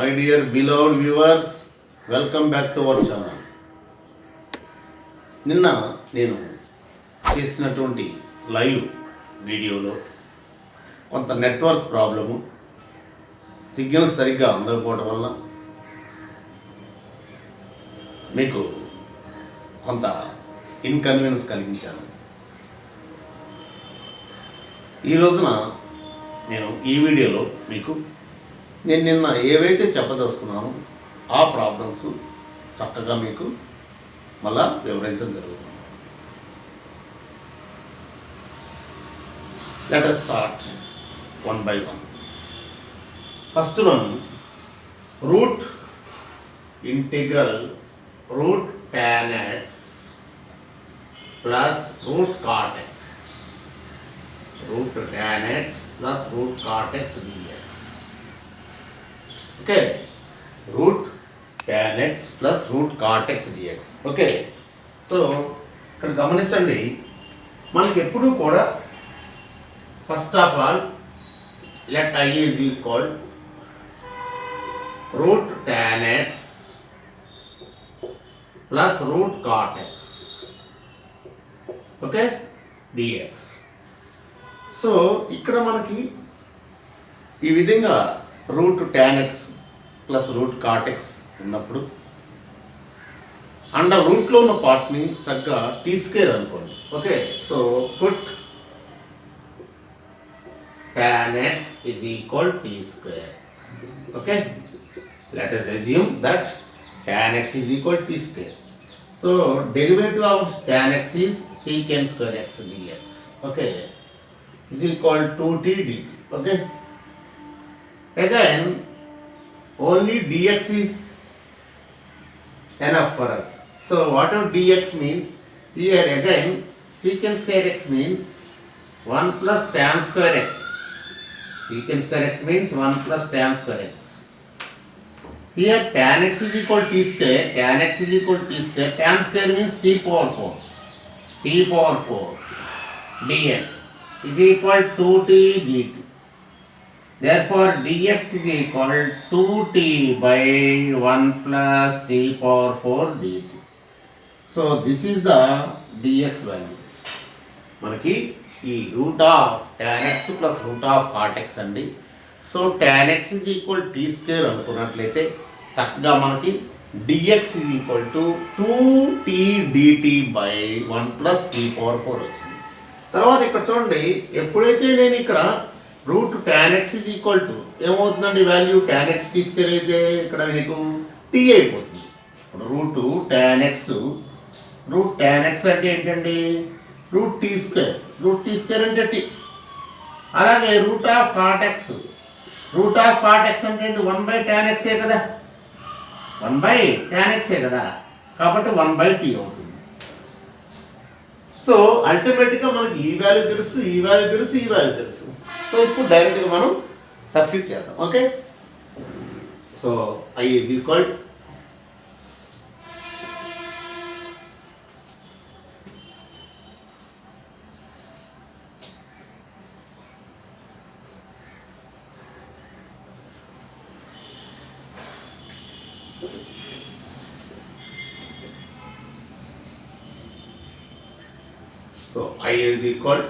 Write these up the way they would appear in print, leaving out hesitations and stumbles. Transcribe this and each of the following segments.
My dear beloved viewers, welcome back to our channel. నిన్న నేను చేసినటువంటి లైవ్ వీడియోలో కొంత నెట్వర్క్ ప్రాబ్లము, సిగ్నల్ సరిగ్గా అందకపోవడం వల్ల మీకు కొంత ఇన్కన్వీనియన్స్ కలిగించాను. ఈ రోజున నేను ఈ వీడియోలో మీకు నేను నిన్న ఏవైతే చెప్పదలుచుకున్నానో ఆ ప్రాబ్లమ్స్ చక్కగా మీకు మళ్ళా వివరించడం జరుగుతుంది. Let us start one by one. First one, root integral root tan x plus root cot x, root tan x plus root cot x dx. Okay, root tan x plus root cot x dx. Okay, so ఇక్కడ గమనించండి, మనకి ఎప్పుడూ కూడా first of all let I is equal root tan x plus root cot x, okay, dx. So ఇక్కడ మనకి ఈ విధంగా root tan x plus root cot x ఉన్నప్పుడు అండర్ రూట్లో ఉన్న పార్ట్ని చక్కగా టీ స్క్వేర్ అనుకోండి. Okay, so put tan x is equal t square. Okay, let us assume that tan x is equal t square. So derivative of tan x is secant square x dx. Okay, is equal to 2t dt. Okay, again only dx is enough for us. So whatever dx means, here again secant square x means 1 plus tan square x. Secant square x means 1 plus tan square x. Here tan x is equal to t square. Tan x is equal to t square. Tan square means t power 4. T power 4 dx is equal to 2t dt. Therefore dx is equal to 2t by 1 plus t power 4 dt. So this is the dx value. మనకి ఈ root of tan x plus route of cot x అండి. So tan x is equal t square అనుకున్నట్లయితే చక్కగా మనకి dx is equal to 2t dt by 1 plus t power 4 వచ్చింది. తర్వాత ఇక్కడ చూడండి, ఎప్పుడైతే నేను ఇక్కడ root tan x is equal to ఏమవుతుందండి value, tan x t square అయితే ఇక్కడ మీకు t అయిపోతుంది. ఇప్పుడు రూట్ tan x అంటే ఏంటండి, root t square. Root t square అంటే t. అలాగే రూట్ ఆఫ్ cot x అంటే 1 బై tan x కదా, 1 బై tan x కదా, కాబట్టి 1 బై t అవుతుంది. సో అల్టిమేట్గా మనకి ఈ వాల్యూ తెలుసు, ఈ వాల్యూ తెలుసు, ఈ వాల్యూ తెలుసు. సో ఇప్పుడు డైరెక్ట్గా మనం సబ్స్టిట్యూట్ చేద్దాం. Okay, so I is equal I is equal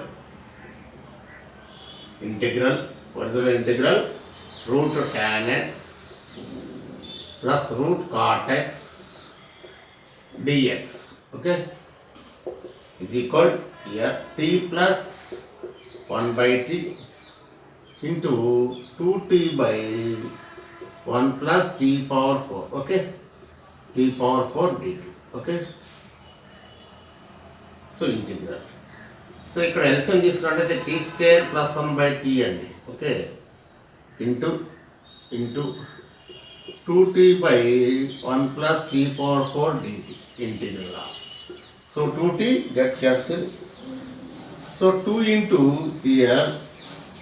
integral, what is the integral, root tan x plus root cot x dx. Okay, is equal here t plus 1 by t into 2t by 1 plus t power 4. Okay, t power 4 dt. Okay, so integral. So ఇక్కడ LCM తీసుకున్నట్టయితే t square plus 1 by t అండి. Okay, into 2t by 1 plus t power 4 dt integral of. So 2t get cancel. So 2 into here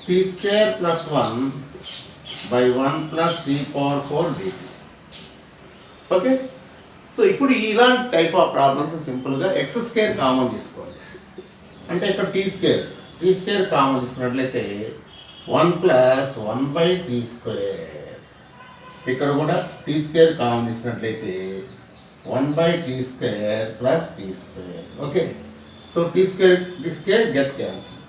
t square plus 1 by 1 plus t power 4 dt. Okay, so ఇప్పుడు ఇలాంటి type of problems సింపుల్గా x square common తీసుకోండి. అంటే ఇక్కడ tea square common తీసుకున్నట్లయితే 1 plus 1 by t square ఇక్కడ కూడా t square common తీసినట్లయితే 1/t² plus t². Okay, so t square get cancel.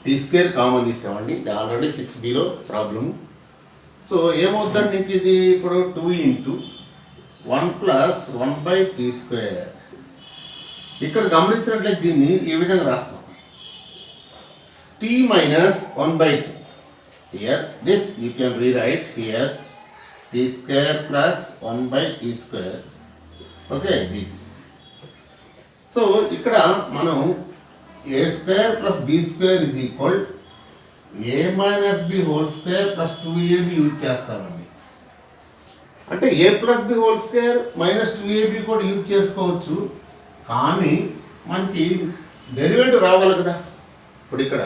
T square common తీసామండి, ఇది ఆల్రెడీ 6bలో ప్రాబ్లమ్. సో ఏమవుతుందంటే ఇది ఇప్పుడు 2 × 1 + 1/t². ఇక్కడ గమనించినట్లయితే దీన్ని ఈ విధంగా రాస్తాం, t - 1/t. Here this you can rewrite here t² plus 1/t². Okay, so ఇక్కడ మనం a² plus b² is equal a minus b whole square plus 2ab use చేస్తామండి. అంటే a plus b whole square minus 2ab కూడా use చేసుకోవచ్చు, కానీ మనకి derivative రావాలి కదా. ఇప్పుడు ఇక్కడ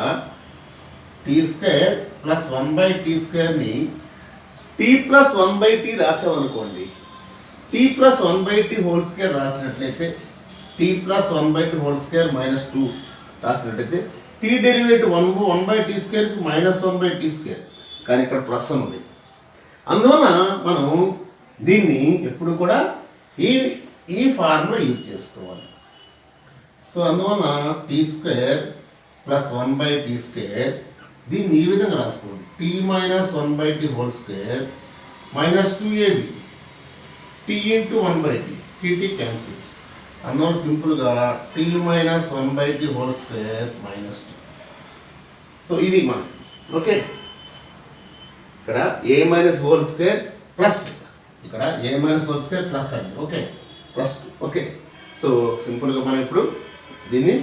t² plus 1/t²ని t plus 1/t రాసామనుకోండి, t plus 1/t whole square రాసినట్లయితే t plus 1/t whole square minus 2 రాసినట్లయితే t డెరివేటివ్ 1/t²కి మైనస్ 1/t², కానీ ఇక్కడ ప్లస్ ఉంది. అందువల్ల మనం దీన్ని ఎప్పుడు కూడా ఈ ఫార్ములా యూజ్ చేసుకోవాలి. సో అందువల్ల t² plus 1/t² దీన్ని ఈ విధంగా రాసుకోండి, t - 1/t whole square minus 2ab, t × 1/t, tt cancel. అందువల్ల సింపుల్గా t - 1/t whole square minus 2. So ఇది మనం ఓకే, ఇక్కడ a - whole square ప్లస్, ఇక్కడ a - whole square ప్లస్ అండి. Okay, plus 2. ఓకే, సో సింపుల్గా మనం ఇప్పుడు దీన్ని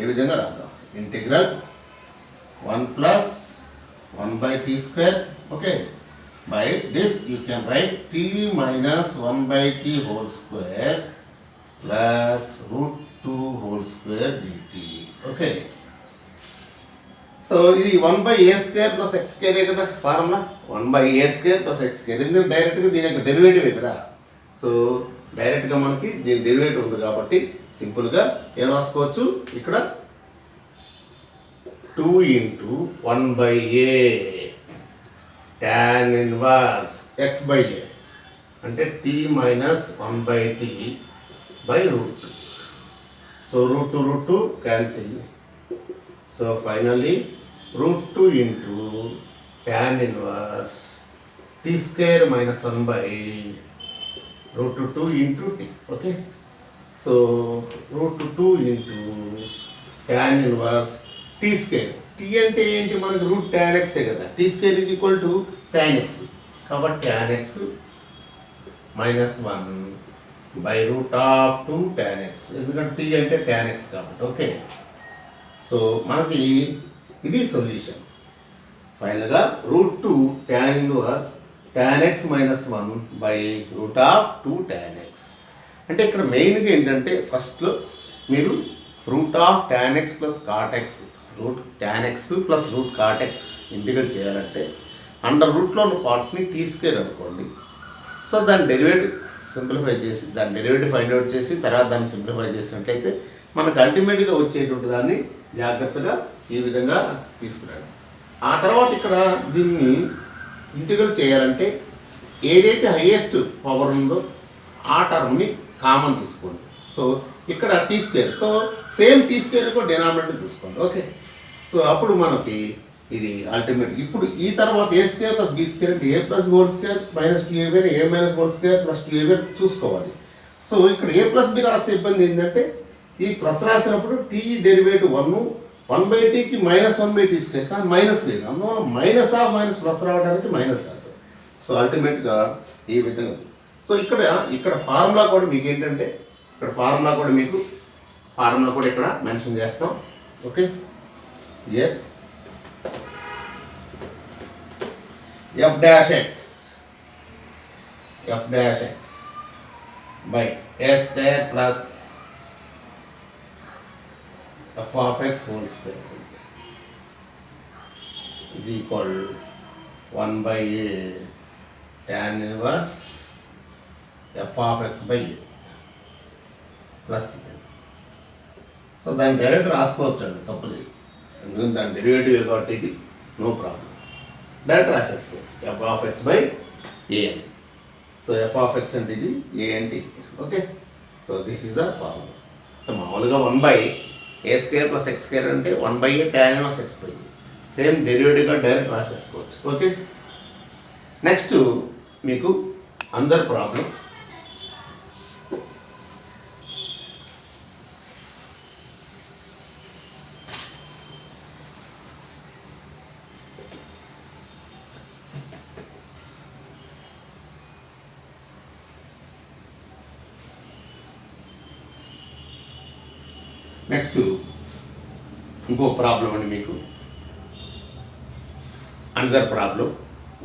ఏ విధంగా రాద్దాం, integral 1 plus 1/t². Okay, by this you can write t minus 1/t whole square plus √2 whole square dt. Okay, so ఇది 1/a² plus x² కదా formula, 1/a² plus x². ఎందుకంటే డైరెక్ట్గా దీని యొక్క డెరివేటివే కదా. సో డైరెక్ట్గా మనకి దీని డెరివేటివ్ ఉంది కాబట్టి సింపుల్గా ఏం రాసుకోవచ్చు, ఇక్కడ 2 × 1/a tan inverse x/a అంటే t - 1/t √2. So √2 cancel. So finally √2 × tan inverse t² - 1/√2 × t. Okay, so √2 × tan inverse t². t అంటే ఏంటి, మనకి √tan x కదా, t² = tan x, కాబట్టి tan x - 1/√2 tan x, ఎందుకంటే t అంటే tan x కాబట్టి. Okay, so మనకి ఇది సొల్యూషన్. ఫైనల్గా √2 tan inverse tan x - 1/√2 tan x. అంటే ఇక్కడ మెయిన్గా ఏంటంటే ఫస్ట్లో మీరు √tan x plus cot x, √tan x plus √cot x integrate చేయాలంటే అండర్ రూట్లో ఉన్న పార్ట్ని t² అనుకోండి. సో దాని డెరివేటివ్ సింప్లిఫై చేసి, దాని డెరివేటివ్ ఫైండ్ అవుట్ చేసి తర్వాత దాన్ని సింప్లిఫై చేసినట్లయితే మనకు అల్టిమేట్గా వచ్చేటువంటి దాన్ని జాగ్రత్తగా ఈ విధంగా తీసుకురండి. ఆ తర్వాత ఇక్కడ దీన్ని ఇంటిగ్రేట్ చేయాలంటే ఏదైతే హైయెస్ట్ పవర్ ఉందో ఆ టర్మ్ని కామన్ తీసుకోండి. సో ఇక్కడ t², సో సేమ్ t² కూడా డినామినేటర్ తీసుకోండి. ఓకే, సో అప్పుడు మనకి ఇది అల్టిమేట్. ఇప్పుడు ఈ తర్వాత a² plus b² అంటే a plus whole square minus 2ab, a minus whole square plus 2ab చూసుకోవాలి. సో ఇక్కడ a plus b రాస్తే ఇబ్బంది ఏంటంటే ఈ ప్లస్ రాసినప్పుడు t డెరివేటివ్ 1/tకి -1/t², కానీ మైనస్ లేదు, అందులో మైనస్ ఆఫ్ మైనస్ ప్లస్ రావడానికి మైనస్ రాశారు. సో అల్టిమేట్గా ఈ విధంగా. సో ఇక్కడ ఫార్ములా కూడా మీకు ఏంటంటే ఫార్ములా కూడా ఇక్కడ మెన్షన్ చేస్తాం. Okay, f'(x) by a² plus f(x) whole square is equal 1/a tan inverse f(x/a) plus. So దాన్ని డైరెక్ట్ రాసుకోవచ్చు అండి, తప్పులేదు, ఎందుకంటే దాని డెరివేటివ్ కాబట్టి ఇది నో ప్రాబ్లం, డైరెక్ట్ రాసేసుకోవచ్చు. f(x/a ఏ అని. సో ఎఫ్ ఆఫ్ ఎక్స్ అంటే ఇది, ఏ అంటే ఇది. Okay, so this is the formula. So మామూలుగా 1/a² + x² అంటే 1/a tan inverse x by same డెరివేటివ్గా డైరెక్ట్ రాసేసుకోవచ్చు. ఓకే, నెక్స్ట్ మీకు అందర్ ప్రాబ్లం. నెక్స్ట్ ఇంకో ప్రాబ్లం అండి మీకు. అనదర్ ప్రాబ్లం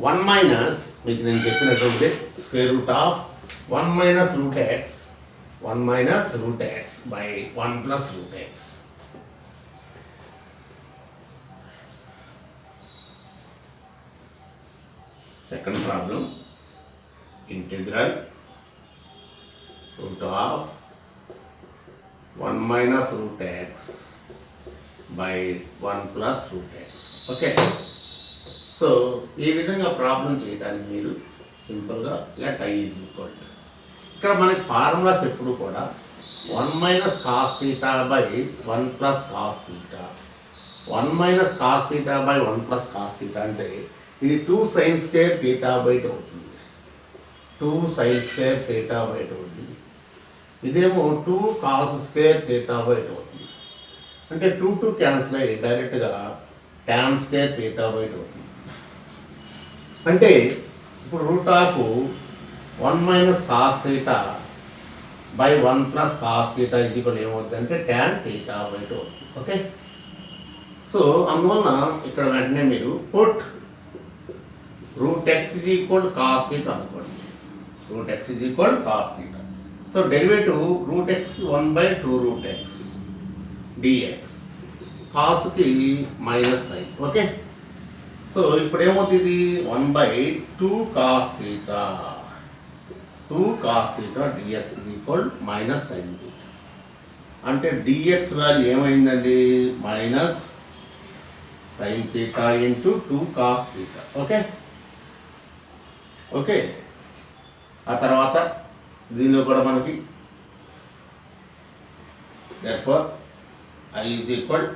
1 మైనస్, మీకు నేను చెప్పినటువంటి square root of 1 minus root x, 1 minus root x by 1 plus root x. Second problem integral route of 1 minus root x by 1 plus root x. Okay, so ఈ విధంగా problem చేయడానికి మీరు సింపుల్గా let I is equal to, ఇక్కడ మనకి formulas ఎప్పుడు కూడా 1 minus cos theta by 1 plus cos theta, 1 minus cos theta by 1 plus cos theta అంటే ఇది 2 సైన్ స్క్వేర్ థీటా బై 2 అవుతుంది. 2 సైన్ స్క్వేర్ థీటా బై 2 అవుతుంది. ఇదేమో 2 కాస్ స్క్వేర్ థీటా బై 2 అవుతుంది. అంటే 2 క్యాన్సిల్ అయ్యి డైరెక్ట్గా ట్యాన్ స్క్వేర్ థీటా బై 2 అవుతుంది. అంటే ఇప్పుడు route of 1 minus cos theta by 1 plus cos theta is equal ఏమవుతుంది అంటే ట్యాన్ థీటా బై 2 అవుతుంది. ఓకే, సో అందువలన ఇక్కడ వెంటనే మీరు put root x is equal cos theta అనుకోండి. Root x is equal cos theta. So derivative root ఎక్స్కి 1/2 root x dx, కాస్కి మైనస్ సైన్. ఓకే, సో ఇప్పుడు ఏమవుతుంది 1/2 cos theta, 2 cos theta dx equal minus sine theta. అంటే dx value ఏమైందండి minus sine theta into 2 cos theta. Okay okay, ఆ తర్వాత దీనిలో కూడా మనకి therefore I is equal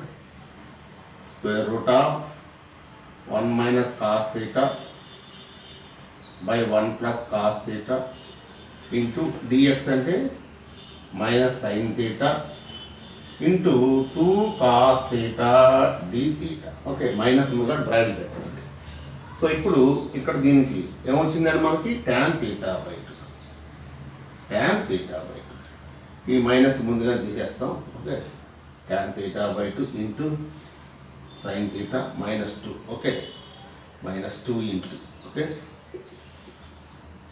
square root of 1 minus cos theta by 1 plus cos theta into dx అంటే minus sine theta into 2 cos theta d theta. Okay, minus మీద drive చెప్పండి. So ఇప్పుడు ఇక్కడ దీనికి ఏమొచ్చిందండి మనకి tan theta by 2, tan theta by 2. ఈ minus ముందుగా తీసేస్తాం. Okay, tan theta by 2 into sine theta -2. Okay, -2 into, okay,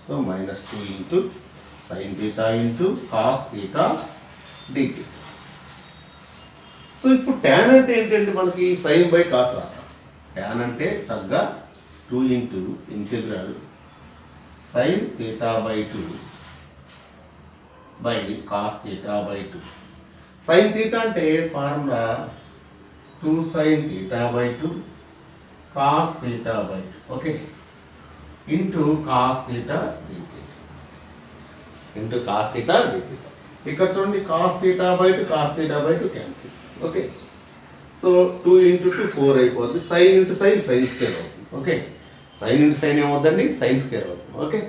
so -2 into sine theta into cos theta d theta. So ఇప్పుడు ట్యాన్ అంటే ఏంటంటే మనకి సైన్ బై కాస్ రాదు. Tan అంటే చక్కగా 2 into integral sine theta by 2 by cos theta by 2. Sine theta అంటే formula 2 sine theta by 2 cos theta by 2. Okay, into cos theta d theta, into cos theta d theta. ఇక్కడ చూడండి cos theta by 2 cos theta by 2 cancel. Okay, so 2 into 2 4 అయిపోతుంది. Sine into sine sine square అవుతుంది. Okay, sign into sine ఏమవుతుందండి sine square అవుతుంది. Okay,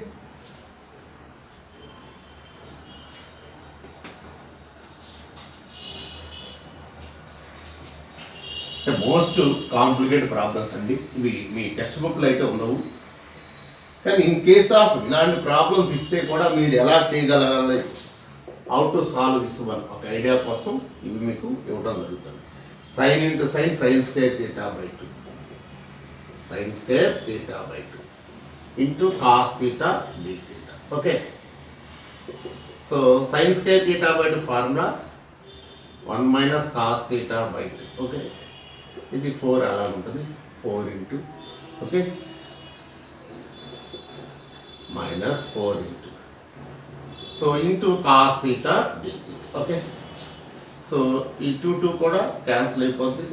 most complicated problems అండి ఇవి. మీ text బుక్లో అయితే ఉండవు, కానీ ఇన్ కేస్ ఆఫ్ ఇలాంటి ప్రాబ్లమ్స్ ఇస్తే కూడా మీరు ఎలా చేయగలగాలి, how to solve this one ఒక ఐడియా కోసం ఇవి మీకు ఇవ్వడం జరుగుతుంది. Sine into sine sine square theta by 2, sine square theta by 2 into cos theta d theta. Okay, so sine square theta by 2 formula 1 minus cos theta by 2. Okay, ఇది 4 అలా ఉంటుంది. 4 into, okay, -4 into, so into cos theta d theta. Okay, so ఈ 2 కూడా cancel అయిపోద్ది.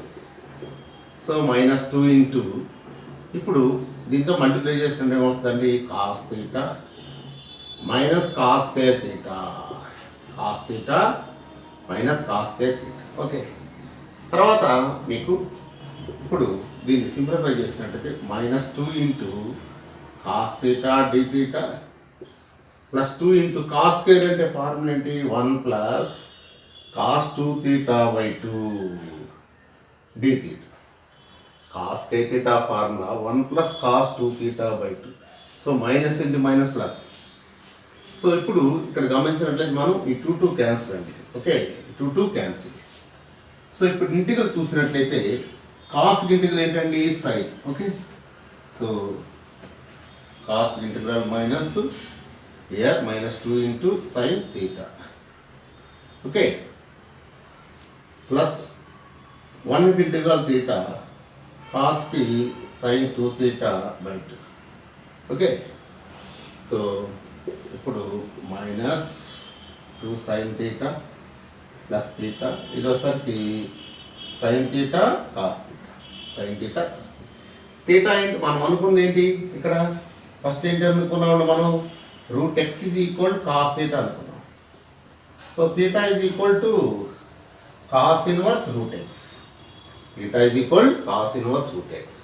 So -2 into ఇప్పుడు దీంతో multiply చేస్తుంటే ఏమొస్తుందండి, cos theta minus cos square theta, cos theta minus cos square theta. Okay, తర్వాత మీకు ఇప్పుడు దీన్ని సింప్లిఫై చేసినట్టయితే minus 2 into cos theta d theta plus 2 into cos square అంటే ఫార్ములా ఏంటి, 1 plus cos 2 theta by 2 d theta. Cos కే theta formula 1 plus cos 2 theta by 2. So minus into minus plus. So ఇప్పుడు ఇక్కడ గమనించినట్లయితే మనం ఈ 2 cancel అండి. Okay, 2 cancel. So ఇప్పుడు ఇంటిగ్రల్ చూసినట్లయితే కాస్ ఇంటిగ్రల్ ఏంటండి, sine. Okay, so cos integral minus here minus 2 into sine theta. Okay, plus 1 integral theta cos కి sine 2 theta by 2. Okay, so ఇప్పుడు minus 2 sine theta plus theta, ఇది ఒకసారికి sine theta cos theta, sine theta cos theta. ఏంటి మనం అనుకుంది ఏంటి ఇక్కడ, first ఏంటి అనుకున్నాం మనం, root x is equal cos theta అనుకున్నాం. So theta is equal to cos inverse root X, theta is equal cos inverse root x,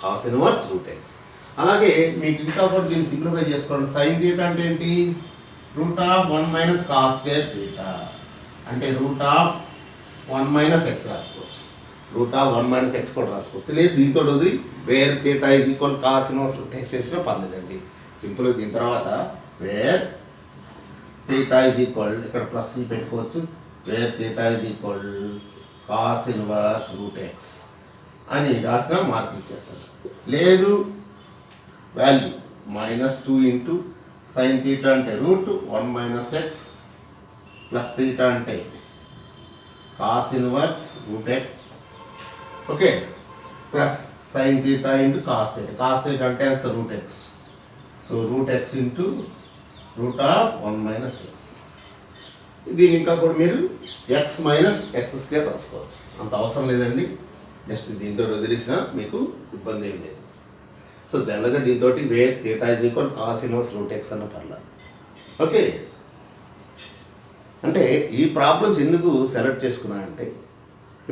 cos inverse root X. అలాగే మీకు ఇంకా ఒకటి దీన్ని సింప్లిఫై చేసుకోండి. సైన్ తీటా అంటే ఏంటి, root of 1 minus cos square theta, అంటే రూట్ ఆఫ్ 1 మైనస్ ఎక్స్ రాసుకోవచ్చు, రూట్ ఆఫ్ 1 మైనస్ ఎక్స్ కూడా రాసుకోవచ్చు. లేదు దీంతో వదిలి where theta is equal cos inverse root x చేసినా పర్లేదండి. సింపుల్. దీని తర్వాత వేర్ తీటా ఈజ్ ఈక్వల్, ఇక్కడ ప్లస్ పెట్టుకోవచ్చు, where theta is equal cos inverse root x అని రాసిన మార్క్ ఇచ్చేస్తాను. లేదు value minus 2 into sine theta అంటే root 1 minus X plus theta అంటే cos inverse root X. Okay, plus sine theta into cos theta, cos theta అంటే అంత route x. So root X into root of 1 minus X. దీని ఇంకా కూడా మీరు X minus x square రాసుకోవచ్చు, అంత అవసరం లేదండి. జస్ట్ దీంతో వదిలేసిన మీకు ఇబ్బంది ఏం లేదు. సో జనరల్గా దీంతో where theta is equal cos inverse root x అన్న పర్లేదు. ఓకే, అంటే ఈ ప్రాబ్లమ్స్ ఎందుకు సెలెక్ట్ చేసుకున్నానంటే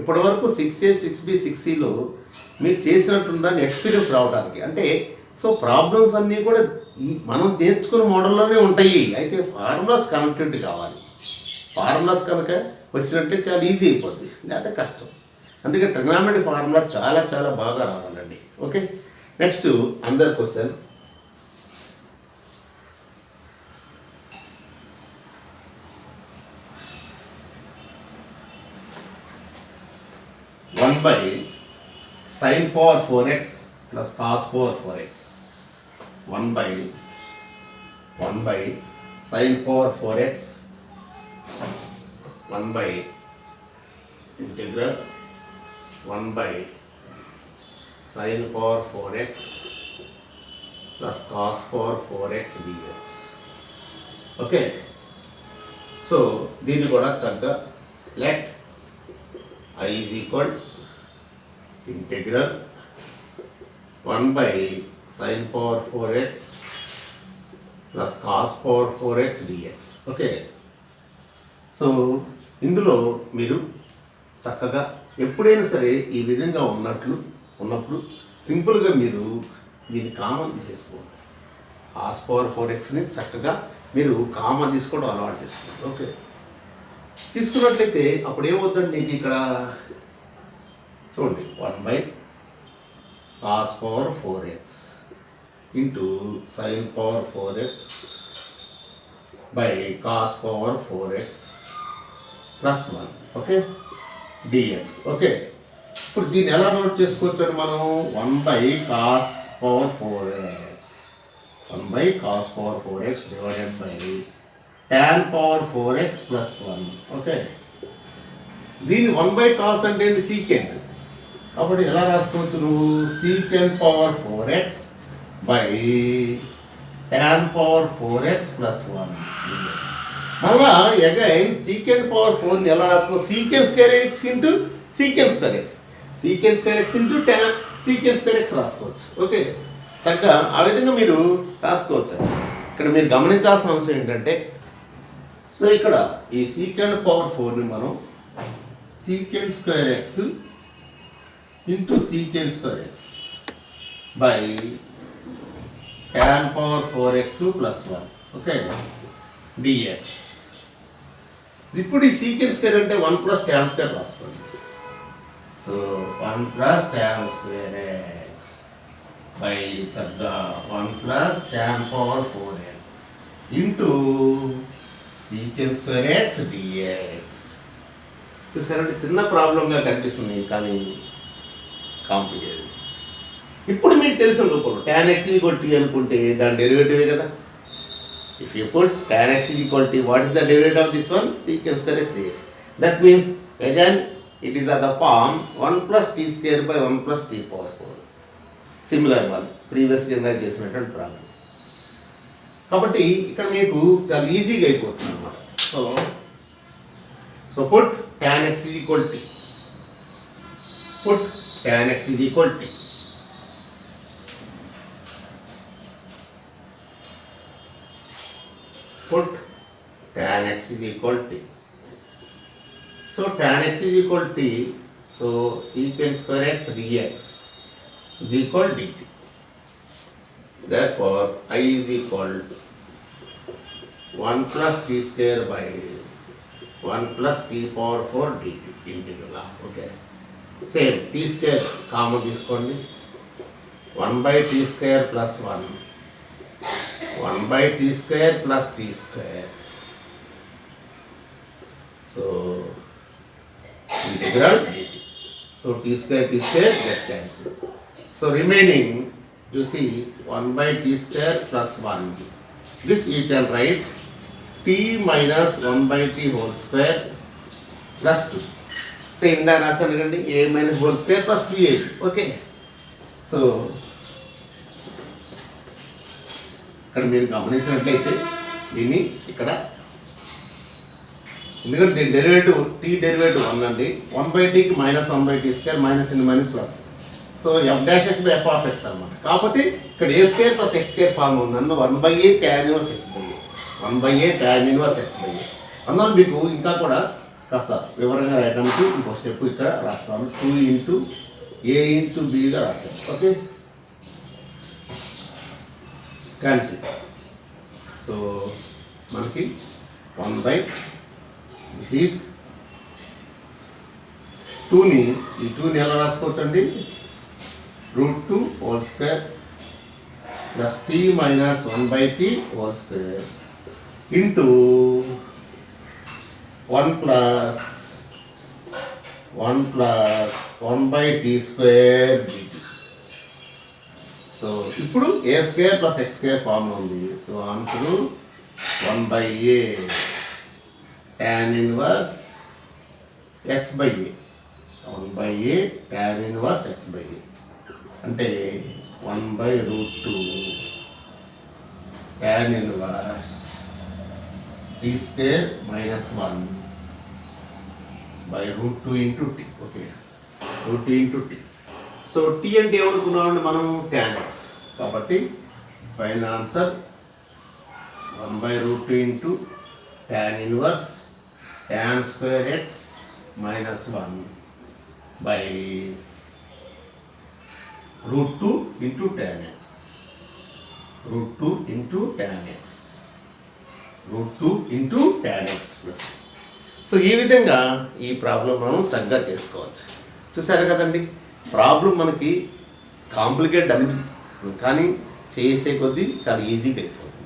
ఇప్పటివరకు 6A 6B 6Cలో మీరు చేసినట్టుందని ఎక్స్పీరియన్స్ రావడానికి. అంటే సో ప్రాబ్లమ్స్ అన్నీ కూడా ఈ మనం నేర్చుకున్న మోడల్లోనే ఉంటాయి. అయితే ఫార్ములాస్ కనెక్టివిటీ కావాలి. ఫార్ములాస్ కనుక వచ్చినట్టే చాలా ఈజీ అయిపోద్ది, లేదా కష్టం. అందుకే ట్రిగ్నామెట్రీ ఫార్ములా చాలా చాలా బాగా రావాలండి. ఓకే, నెక్స్ట్ అందర్ question. One by sine power 4x plus cos power 4x. 1 by sin power 4x 1 by integral 1 by sin power 4x plus cos power 4x dx. Okay, so దీన్ని కూడా చక్కగా let I is equal integral 1 by sin power 4x plus cos power 4x dx. Okay, so ఇందులో మీరు చక్కగా ఎప్పుడైనా సరే ఈ విధంగా ఉన్నప్పుడు సింపుల్గా మీరు దీన్ని కామన్ తీసేసుకోండి. cos power 4xని చక్కగా మీరు కామన్ తీసుకోవడం అలవాటు చేసుకోండి. ఓకే, తీసుకున్నట్లయితే అప్పుడు ఏమవుతుందండి మీకు ఇక్కడ చూడండి 1 by cos power 4x into sin power 4x by cos power 4x plus 1. Okay, dx. Okay, ఇప్పుడు దీన్ని ఎలా నోట్ చేసుకోవచ్చు మనం, 1 by cos power 4x 1 by cos power 4x divided by tan power 4x plus 1. Okay, దీని 1 by cos అంటే secant, కాబట్టి ఎలా రాసుకోవచ్చు నువ్వు, secant power 4x by tan power 4x plus 1. మళ్ళా అగైన్ సీకెంట్ పవర్ 4ని ఎలా రాసుకో, secant square x into secant square X. Second square x into tan second square x రాసుకోవచ్చు. ఓకే, చక్కగా ఆ విధంగా మీరు రాసుకోవచ్చు. ఇక్కడ మీరు గమనించాల్సిన అంశం ఏంటంటే, సో ఇక్కడ ఈ సీకెండ్ పవర్ 4ని మనం secant square x into secant square x by tan power 4x plus 1 okay dx. ఇప్పుడు ఈ సీకెండ్ స్క్వేర్ అంటే 1 ప్లస్ tan స్క్వేర్ రాసుకోండి. So 1 plus tan square x by చక్కగా 1 plus tan power 4x into secant square x dx. చూసారంటే చిన్న ప్రాబ్లంగా కనిపిస్తుంది కానీ complicated. ఇప్పుడు మీకు తెలిసిన రూపంలో tan x ఈక్వల్ టీ అనుకుంటే దాని డెరివేటివే కదా. If you put tan x equal t, what is the derivative of this one? Secant square x dx. That means again it is of the form 1 plus t square by 1 plus t power 4. Similar one previous కింద చేసినటువంటి problem. కాబట్టి ఇక్కడ మీకు చాలా ఈజీగా అయిపోతుంది అన్నమాట. So put tan x equal tea, put tan x equal tea. Put tan x is equal to t. So tan x is equal to t. So secant square x dx is equal to dt. Therefore I is equal to 1 plus t square by 1 plus t power 4 dt integral. Okay. Same t square common తీసుకోండి. 1 by t square plus 1. 1 by t square plus t square. So integral dt. So t square get cancelled. So remaining you see 1 by t square plus 1. This you can write t minus 1 by t whole square plus 2. Same that రాసాను కండి, a minus whole square plus 2a. Okay. So ఇక్కడ మీరు గమనించినట్లయితే దీన్ని ఇక్కడ ఎందుకంటే దీని derivative tea derivative 1 అండి. 1 బై టీకి minus 1 by t square minus in minus plus. So f dash x by f of x అనమాట. కాకపోతే ఇక్కడ a square plus x square form ఉంది అందులో 1 by a tan inverse x by a, 1 by a tan inverse x by a. అందులో మీకు ఇంకా కూడా కాస్త వివరంగా రాయడానికి ఇంకో స్టెప్ ఇక్కడ రాస్తాను. 2 ఇంటూ ఏ ఇంటూ బిగా రాశాను. Okay, cancel. సో మనకి 1 బై దిస్ ఈజ్ 2ని ఈ 2ని ఎలా రాసుకోవచ్చండి? √2 whole square plus t minus 1 by t whole square into 1 plus 1 by t square dt. So ఇప్పుడు a square plus x square ఫార్మ్లో ఉంది. So answer 1 by a tan inverse x by a, 1 by a tan inverse x by a అంటే 1 by √2 tan inverse t square minus 1 by √2 into t. Okay, √2 into t. So tea అంటే ఏమనుకున్నామండి మనం? tan x. కాబట్టి final answer 1 by √2 into tan inverse tan square X minus 1 by √2 into tan x. √2 into tan x, √2 into tan x plus. So ఈ విధంగా ఈ problem మనం చక్కగా చేసుకోవచ్చు. చూసారు కదండి, ప్రాబ్లం మనకి కాంప్లికేట్ అనిపిస్తుంది కానీ చేసే కొద్దీ చాలా ఈజీగా అయిపోతుంది.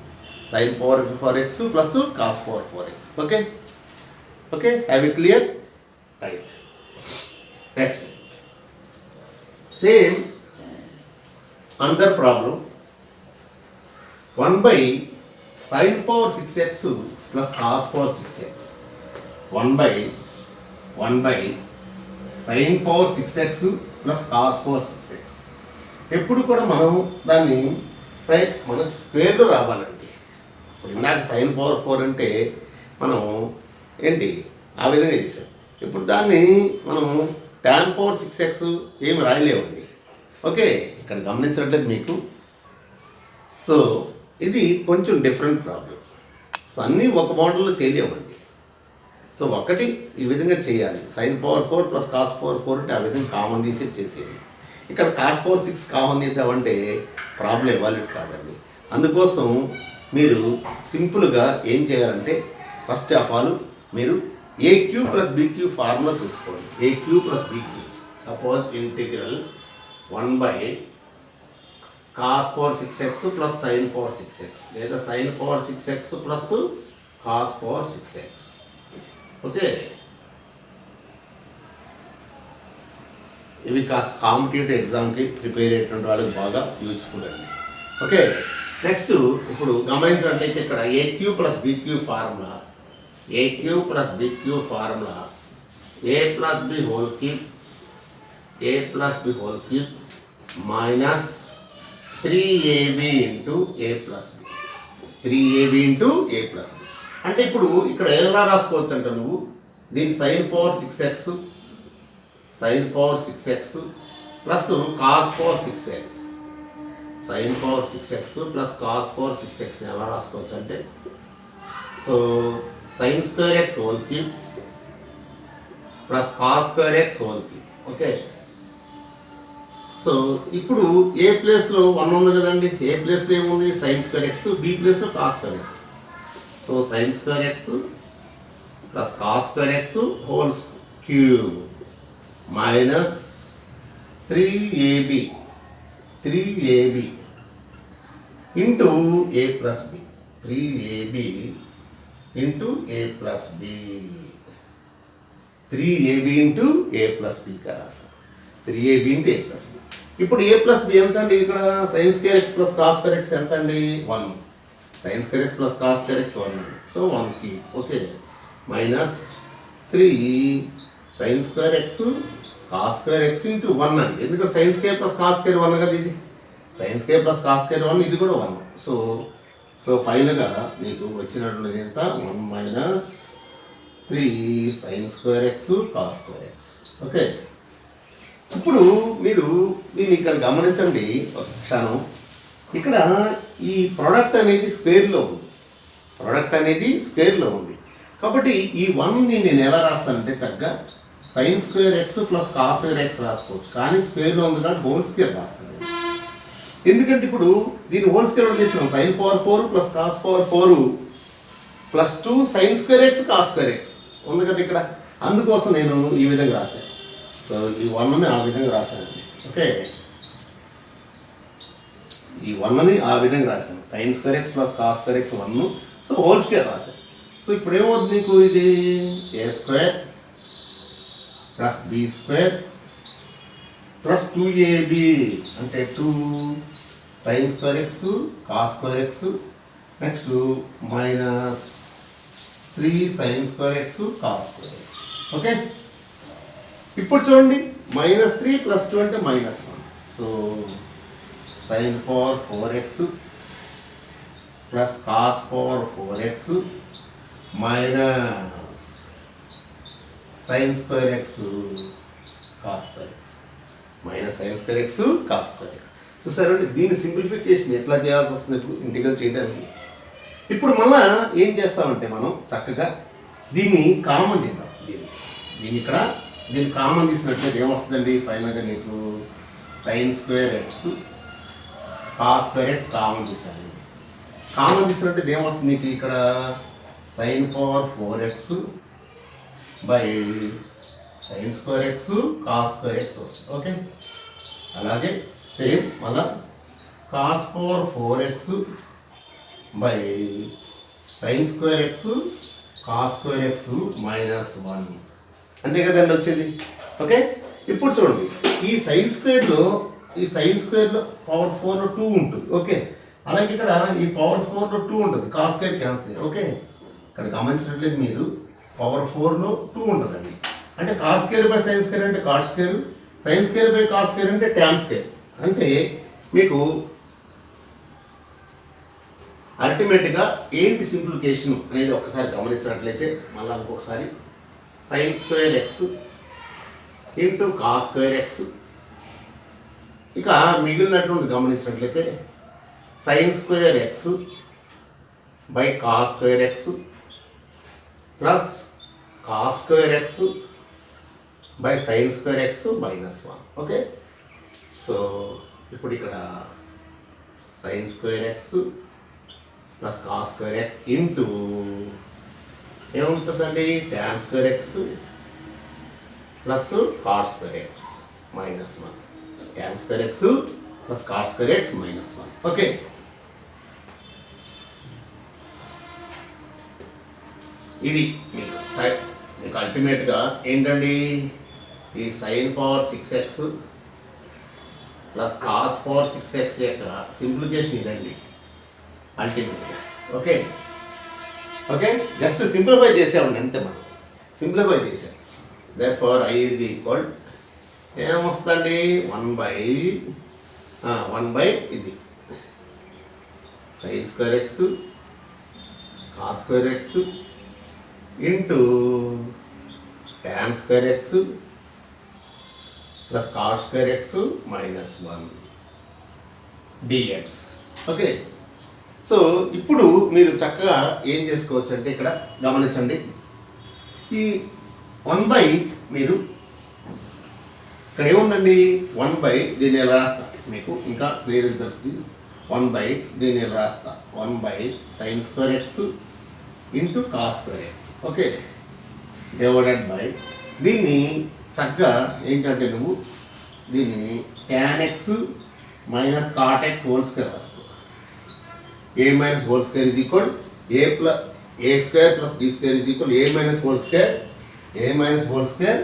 sin power 4x plus cos power 4x. Okay okay, have it clear? Right. Next same another problem. 1 by sin power 6x plus cos power 6x. 1 by sin power 6x plus cos power 6x. ఎప్పుడు కూడా మనం దాన్ని మనకు స్క్వేర్లో రావాలండి. ఇప్పుడు ఇందాక sin power 4 అంటే మనం ఏంటి ఆ విధంగా చేసాం. ఇప్పుడు దాన్ని మనం ట్యాన్ పవర్ 6x ఏమి రాయలేవండి. ఓకే, ఇక్కడ గమనించట్లేదు మీకు. సో ఇది కొంచెం డిఫరెంట్ ప్రాబ్లం. సో అన్నీ ఒక మోడల్లో చేయలేమండి. సో ఒకటి ఈ విధంగా చేయాలి, sin power 4 plus cos power 4 అంటే ఆ విధంగా కామన్ తీసే చేసేది. ఇక్కడ కాస్ పవర్ 6 కామన్ తీద్దామంటే ప్రాబ్లం ఎవాల్యూట్ కాదండి. అందుకోసం మీరు సింపుల్గా ఏం చేయాలంటే ఫస్ట్ ఆఫ్ ఆల్ మీరు ఏక్యూ ప్లస్ బీక్యూ ఫార్ములా చూసుకోండి. A cube plus b cube suppose integral 1/cos power 6x plus sin power 6x లేదా sin power 6x plus cos power 6x. Okay, ఇవి కాస్త కాంపిటేటివ్ ఎగ్జామ్కి ప్రిపేర్ అయ్యేటువంటి వాళ్ళకి బాగా యూజ్ఫుల్ అండి. ఓకే, నెక్స్ట్ ఇప్పుడు గమనించినట్లయితే ఇక్కడ a cube plus b cube formula, a cube plus b cube formula a plus b whole cube, a plus b whole cube minus 3ab into a plus b, 3ab into a plus b. అంటే ఇప్పుడు ఇక్కడ ఎలా రాసుకోవచ్చు అంటే నువ్వు దీని sin power 6x, sin power 6x plus cos power 6x, sin power 6x plus cos power 6x ఎలా రాసుకోవచ్చు అంటే so sin square x whole cube plus cos square x whole cube. Okay, so ఇప్పుడు ఏ ప్లేస్లో 1 ఉంది కదండి, ఏ ప్లేస్లో ఏముంది sin square x, b ప్లేస్లో cos square x. So sin square x plus cos square x whole cube minus 3ab into a plus b, 3ab into a plus b, 3ab into a plus b రాసా, 3ab into a plus B. ఇప్పుడు ఏ plus B ఎంత అండి, ఇక్కడ sin square x plus cos square x ఎంత అండి 1, sin square x plus cos square x 1 అండి. So 1 cube. Okay, minus 3 sin square x cos square x into 1 అండి. ఎందుకంటే sin square plus cos square 1 కదా, ఇది sin square plus cos square 1, ఇది కూడా 1. So ఫైనల్గా నీకు వచ్చినటువంటి ఎంత 1 minus 3 sin square x cos square x. Okay, ఇప్పుడు మీరు దీన్ని ఇక్కడ గమనించండి ఒక క్షణం. ఇక్కడ ఈ ప్రోడక్ట్ అనేది స్క్వేర్లో ఉంది, ప్రోడక్ట్ అనేది స్క్వేర్లో ఉంది. కాబట్టి ఈ 1ని నేను ఎలా రాస్తానంటే చక్కగా sin square x plus cos square x రాసుకోవచ్చు. కానీ స్క్వేర్లో ఉంది కాబట్టి హోల్ స్క్వేర్ రాస్తాను. ఎందుకంటే ఇప్పుడు దీన్ని హోల్ స్క్వేర్ చేసినాం, sin power 4 plus cos power 4 plus 2 sin square x cos square x ఉంది కదా ఇక్కడ. అందుకోసం నేను ఈ విధంగా రాశాను. సో ఈ 1ని ఆ విధంగా రాశాను. ఓకే, ఈ 1ని ఆ విధంగా రాశాను, sin square x plus cos square x 1. So whole square రాశాను. సో ఇప్పుడు ఏమవుతుంది నీకు, ఇది a square plus b square plus 2ab అంటే 2 sin square x cos square x next minus 3 sin square x cos square x. Okay, ఇప్పుడు చూడండి -3 plus 2 అంటే -1. సో sin power 4x plus cos power 4x minus sin square x cos square x minus sin square x cos square x. చూసారు అంటే దీని simplification ఎట్లా చేయాల్సి వస్తుంది ఇంటిగ్రల్ చేయడానికి. ఇప్పుడు మళ్ళా ఏం చేస్తామంటే మనం చక్కగా దీన్ని కామన్ తీద్దాం. దీన్ని ఇక్కడ దీన్ని కామన్ తీసినట్లయితే ఏమొస్తుందండి ఫైనల్గా నీకు sin square x cos square x common తీసాను. కామన్ తీసినట్లయితే ఏమొస్తుంది నీకు ఇక్కడ sin power 4x by sin square x cos square x వస్తుంది. ఓకే, అలాగే సేమ్ మళ్ళా cos power 4x by sin square x cos square x -1 అంతే కదండి వచ్చేది. ఓకే, ఇప్పుడు చూడండి ఈ sin స్క్వేర్లో పవర్ 4లో 2 ఉంటుంది. ఓకే, అలాగే ఇక్కడ ఈ పవర్ 4లో 2 ఉంటుంది, cos స్క్వేర్ క్యాన్సిల్. ఓకే, ఇక్కడ గమనించినట్లయితే మీరు పవర్ 4లో 2 ఉంటుందండి. అంటే cos square by sin square అంటే cot square, sin square by cos square అంటే tan స్క్వేర్. అంటే మీకు అల్టిమేట్గా ఏంటి సింప్లిఫికేషన్ అనేది ఒకసారి గమనించినట్లయితే మళ్ళీ ఇంకొకసారి sin square x into cos square x. ఇక మిగిలినటువంటి గమనించినట్లయితే sine square x by cos square x plus cos square x by sine square x -1. Okay, so ఇప్పుడు ఇక్కడ sine square x plus cos square x into ఏముంటుందండి tan square x plus cot square x -1. Tan square x plus cot square x -1. Okay, ఇది మీకు అల్టిమేట్గా ఏంటండి ఈ sine power 6x plus cos power 6x యొక్క సింప్లికేషన్ ఇదండి అల్టిమేట్గా. ఓకే ఓకే, జస్ట్ సింప్లిఫై చేసామండి అంతే, మనం సింప్లిఫై చేసాం. దేర్ఫోర్ I ఈజ్ ఈక్వల్ ఏమొస్తుందండి 1 బై ఇది sine square x cos square x into tan square x plus cot square x -1 dx. Okay, so ఇప్పుడు మీరు చక్కగా ఏం చేసుకోవచ్చు అంటే ఇక్కడ గమనించండి, ఈ 1 మీరు ఇక్కడ ఏముందండి 1 దీన్ని ఎలా రాస్తా మీకు ఇంకా క్లియర్గా తెలుస్తుంది. 1 దీన్ని ఎలా రాస్తా 1 sine square x into cos square x. Okay, divided by దీన్ని చక్కగా ఏంటంటే నువ్వు దీన్ని tan x minus cot x whole square రాసుకో. a minus whole square is equal a square plus b square is equal a minus whole square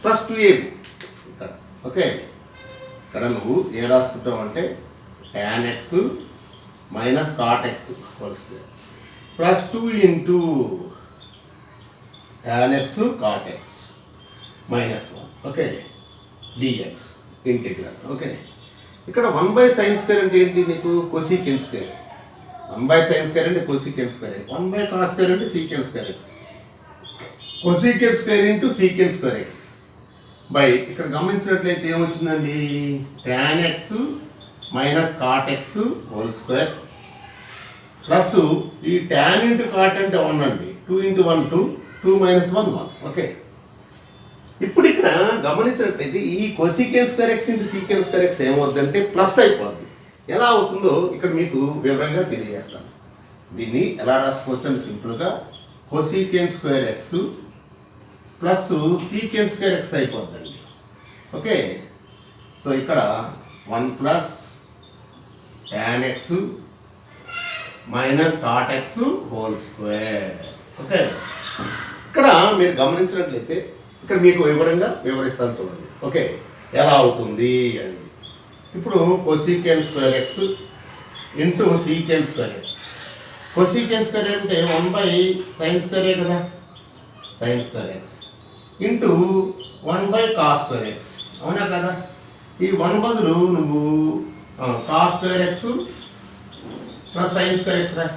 plus 2ab. ఇక్కడ okay, ఇక్కడ నువ్వు ఏ రాసుకుంటావు అంటే tan x minus cot x whole square plus 2 into tan x cot x -1. Okay, dx integral. Okay, ఇక్కడ 1 sine square అంటే ఏంటి నీకు cosecant square. 1 sine square అంటే cosecant square, 1 cos square అంటే secant square x, cosecant square into secant square x by ఇక్కడ గమనించినట్లయితే ఏమొచ్చిందండి tan x minus cot x whole square plus ఈ tan ఇంటూ కాట్ అంటే 1 అండి, 2 ఇంటూ 1 2, 2 - 1 1. ఓకే, ఇప్పుడు ఇక్కడ గమనించినట్లయితే ఈ cosecant square x into secant square X ఏమవుతుందంటే ప్లస్ అయిపోద్ది. ఎలా అవుతుందో ఇక్కడ మీకు వివరంగా తెలియజేస్తాను. దీన్ని ఎలా రాసుకోవచ్చు అంటే సింపుల్గా cosecant square x plus secant square x అయిపోద్దండి. ఓకే, సో ఇక్కడ 1 plus tan x minus cot x whole square. Okay, ఇక్కడ మీరు గమనించినట్లయితే ఇక్కడ మీకు వివరంగా వివరిస్తాను చూడండి. ఓకే, ఎలా అవుతుంది అని. ఇప్పుడు cosecant square x into secant square x. Cosecant square అంటే 1 సైన్ స్క్వేరే కదా, sine square x into 1 cos square x, అవునా కదా. ఈ 1 బదులు నువ్వు cos square x plus sine square x రా,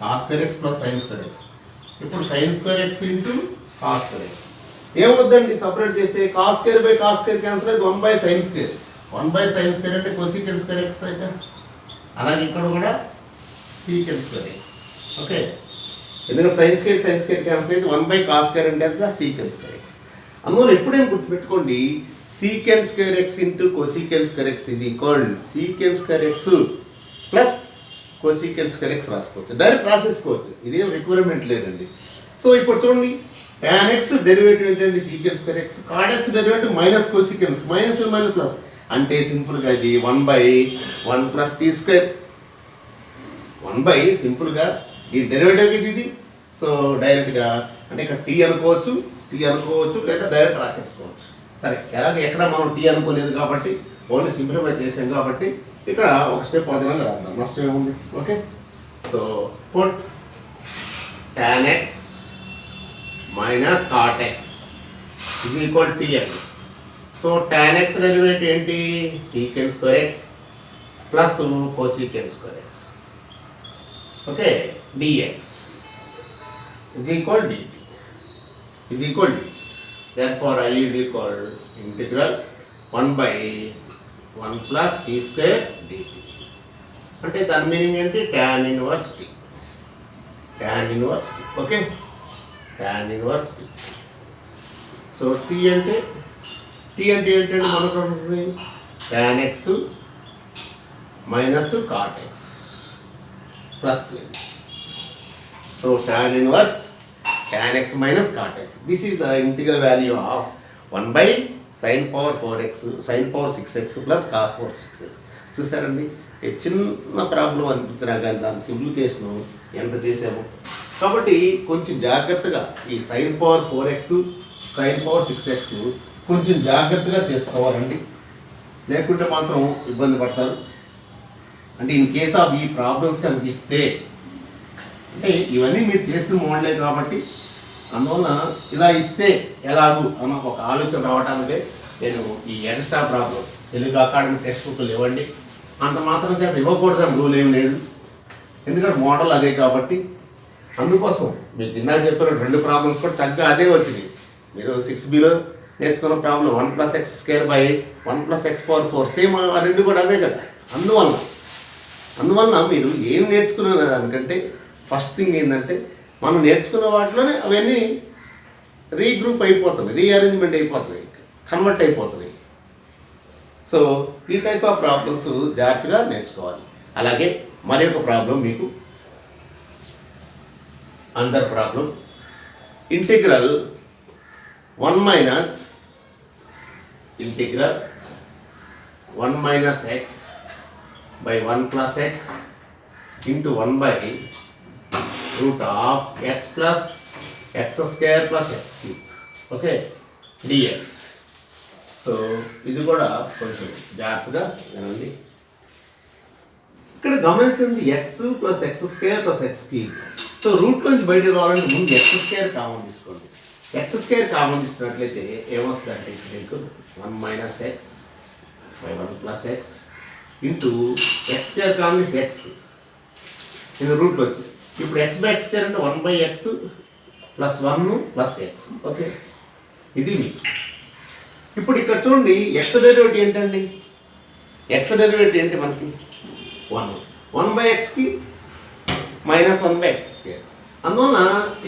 cos square x plus sine square x. ఇప్పుడు sine square x into cos square x ఏమవుద్దండి సపరేట్ చేస్తే cos square by cos square cancel అయితే 1 సైన్ స్క్వేర్, 1 సైన్ స్క్వేర్ అంటే cosecant square X అయితే, అలాగే ఇక్కడ కూడా సీకెంట్ స్క్వేర్ ఎక్స్. ఓకే, ఎందుకంటే సైన్ స్క్వేర్ క్యాన్సిల్ అయితే 1 కాస్ స్క్వేర్ అంటే అంతా సీకెంట్ స్క్వేర్ ఎక్స్. అందువల్ల ఎప్పుడేం గుర్తుపెట్టుకోండి secant square x into cosecant square x is equal secant square x plus cosecant square x రాసుకోవచ్చు, డైరెక్ట్ రాసేసుకోవచ్చు, ఇదేం రిక్వైర్మెంట్ లేదండి. సో ఇప్పుడు చూడండి tan x డెరివేటివ్ ఏంటంటే secant square x, cot x derivative minus cosecant minus plus అంటే సింపుల్గా ఇది 1/1 ప్లస్ టీ స్క్వేర్. 1 సింపుల్గా ఈ డెరివేటివ్ ఇది. సో డైరెక్ట్గా అంటే ఇక్కడ టీ అనుకోవచ్చు లేదా డైరెక్ట్ రాసేసుకోవచ్చు. సరే, ఎలాగ ఎక్కడ మనం టీ అనుకోలేదు కాబట్టి ఓన్లీ సింప్లిఫై చేసాం కాబట్టి ఇక్కడ ఒక స్టెప్ అదనంగా రాద్దాం, నష్టం ఏముంది. Okay, so put tan x minus cot x is equal t అని. సో tan x డెరివేటివ్ ఏంటి secant square x plus cosecant square x. Okay, dx is equal dt is equal dt. therefore I is equal integral 1 by 1 plus t square dt. అంటే దాని meaning ఏంటి? tan inverse t. tan inverse t. Okay, tan inverse t. So t అంటే ఏంటంటే మనకు tan x minus cot x plus so tan inverse tan x minus cot x. This is the integral value of 1 by sin power 4x sin power 6x plus cos power 6x. చూసారండి, ఈ చిన్న problem అనిపించినా కానీ దాని simplification ఎంత చేసాము. కాబట్టి కొంచెం జాగ్రత్తగా ఈ sin power 4x sin power 6x కొంచెం జాగ్రత్తగా చేసుకోవాలండి, లేకుంటే మాత్రం ఇబ్బంది పడతారు. అంటే ఇన్ కేస్ ఆఫ్ ఈ ప్రాబ్లమ్స్ కనిపిస్తే, అంటే ఇవన్నీ మీరు చేసిన మోడలే కాబట్టి అందువల్ల ఇలా ఇస్తే ఎలాగూ అన్న ఒక ఆలోచన రావడానికే నేను ఈ extra problems Telugu academy text బుక్లు ఇవ్వండి అంత మాత్రం చేత ఇవ్వకూడదని రూల్ ఏం లేదు. ఎందుకంటే మోడల్ అదే కాబట్టి అందుకోసం మీకు ఇందాక చెప్పిన 2 ప్రాబ్లమ్స్ కూడా చక్కగా అదే వచ్చినాయి. మీరు 6Bలో నేర్చుకున్న problem 1 + x² by 1 + x⁴ same ఆ 2 కూడా అవే కదా. అందువల్ల మీరు ఏం నేర్చుకున్న దానికంటే ఫస్ట్ థింగ్ ఏంటంటే మనం నేర్చుకున్న వాటిలోనే అవన్నీ రీగ్రూప్ అయిపోతున్నాయి, రీఅరేంజ్మెంట్ అయిపోతున్నాయి, కన్వర్ట్ అయిపోతున్నాయి. సో ఈ టైప్ ఆఫ్ ప్రాబ్లమ్స్ జాగ్రత్తగా నేర్చుకోవాలి. అలాగే మరి ఒక ప్రాబ్లం మీకు another problem integral 1 minus x by 1 plus x into 1 by root of x plus x² plus x cube. Okay, dx. So ఇది కూడా కొంచెం జాగ్రత్తగా వినండి. ఇక్కడ గమనించండి x plus x² plus x cube. So root నుంచి బయటకు రావాలంటే ముందు x² కామన్ తీసుకోండి. x² కామన్ తీసుకున్నట్లయితే ఏమొస్తుందంటే మీకు 1 minus x by 1 plus x into x² common x ఇది రూట్లో వచ్చి ఇప్పుడు x by x² అంటే 1 by x plus 1 plus x. Okay, ఇది మీకు. ఇప్పుడు ఇక్కడ చూడండి x డెరివేటివ్ ఏంటండి? x డెరివేటివ్ ఏంటి మనకి? 1 by xకి మైనస్ 1 by x². అందువల్ల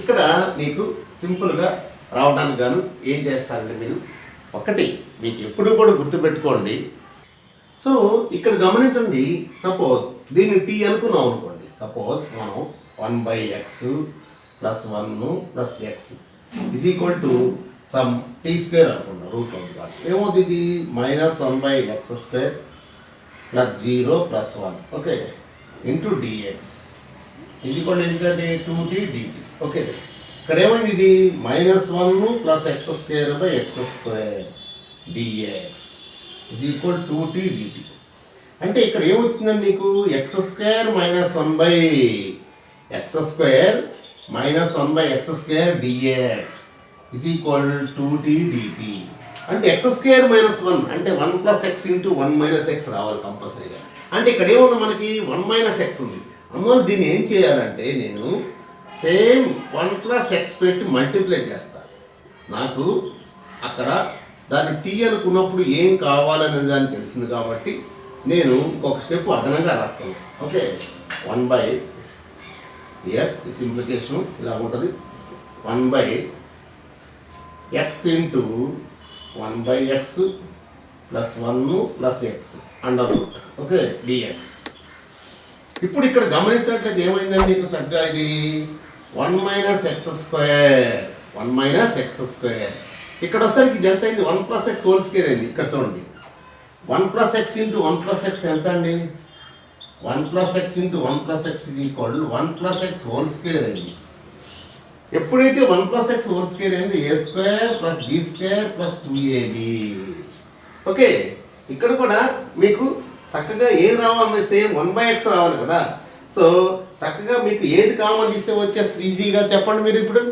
ఇక్కడ మీకు సింపుల్గా రావడానికి గాను ఏం చేస్తారంటే మీరు ఒకటి మీకు ఎప్పుడు కూడా గుర్తుపెట్టుకోండి. సో ఇక్కడ గమనించండి, సపోజ్ దీన్ని t అనుకున్నాం అనుకోండి. సపోజ్ మనం 1 by x plus 1 plus x is equal to some t² అనుకుంటాం రూట్ ఉంది కాబట్టి ఏమవుతుంది? ఇది -1 by x² plus 0 plus 1 okay into dx is equal to ఏంటంటే 2t dt. ఓకే, ఇక్కడ ఏమైంది? ఇది -1 plus x² by x² dx is equal to 2t dt. అంటే ఇక్కడ ఏమొచ్చిందండి మీకు? x² minus 1 by x² minus 1 by x² dx is equal to 2t dt. అంటే x² minus 1 అంటే 1 plus x into 1 minus x రావాలి కంపల్సరీగా. అంటే ఇక్కడ ఏముంది మనకి? 1 minus x ఉంది. అందువల్ల దీన్ని ఏం చేయాలంటే నేను సేమ్ 1 plus x పెట్టి మల్టిప్లై చేస్తాను. నాకు అక్కడ దాన్ని t అనుకున్నప్పుడు ఏం కావాలనే దాన్ని తెలిసింది కాబట్టి నేను ఇంకొక స్టెప్ అదనంగా రాస్తాను. ఓకే, 1 by ఇయర్ ఈ సింప్లికేషన్ ఇలా ఉంటుంది. 1 by x into 1 by x plus 1 plus x under root. Okay, dx. ఇప్పుడు ఇక్కడ గమనించినట్లయితే ఏమైందండి? ఇక్కడ చక్కగా ఇది 1 minus x². ఇక్కడ వచ్చేసరికి ఇది ఎంత అయింది? 1 plus x హోల్ స్క్వేర్ అయింది. ఇక్కడ చూడండి 1 plus x into 1 plus x ఎంత అండి? 1 plus x into 1 plus x is equal 1 plus x whole square అయింది. ఎప్పుడైతే 1 plus x హోల్ స్క్వేర్ అయింది a² plus b² plus 2ab. Okay, ఇక్కడ కూడా మీకు చక్కగా ఏం రావాలి? సేమ్ 1 by x రావాలి కదా. సో చక్కగా మీకు ఏది కామన్ తీస్తే వచ్చేస్తుంది ఈజీగా చెప్పండి మీరు. ఇప్పుడు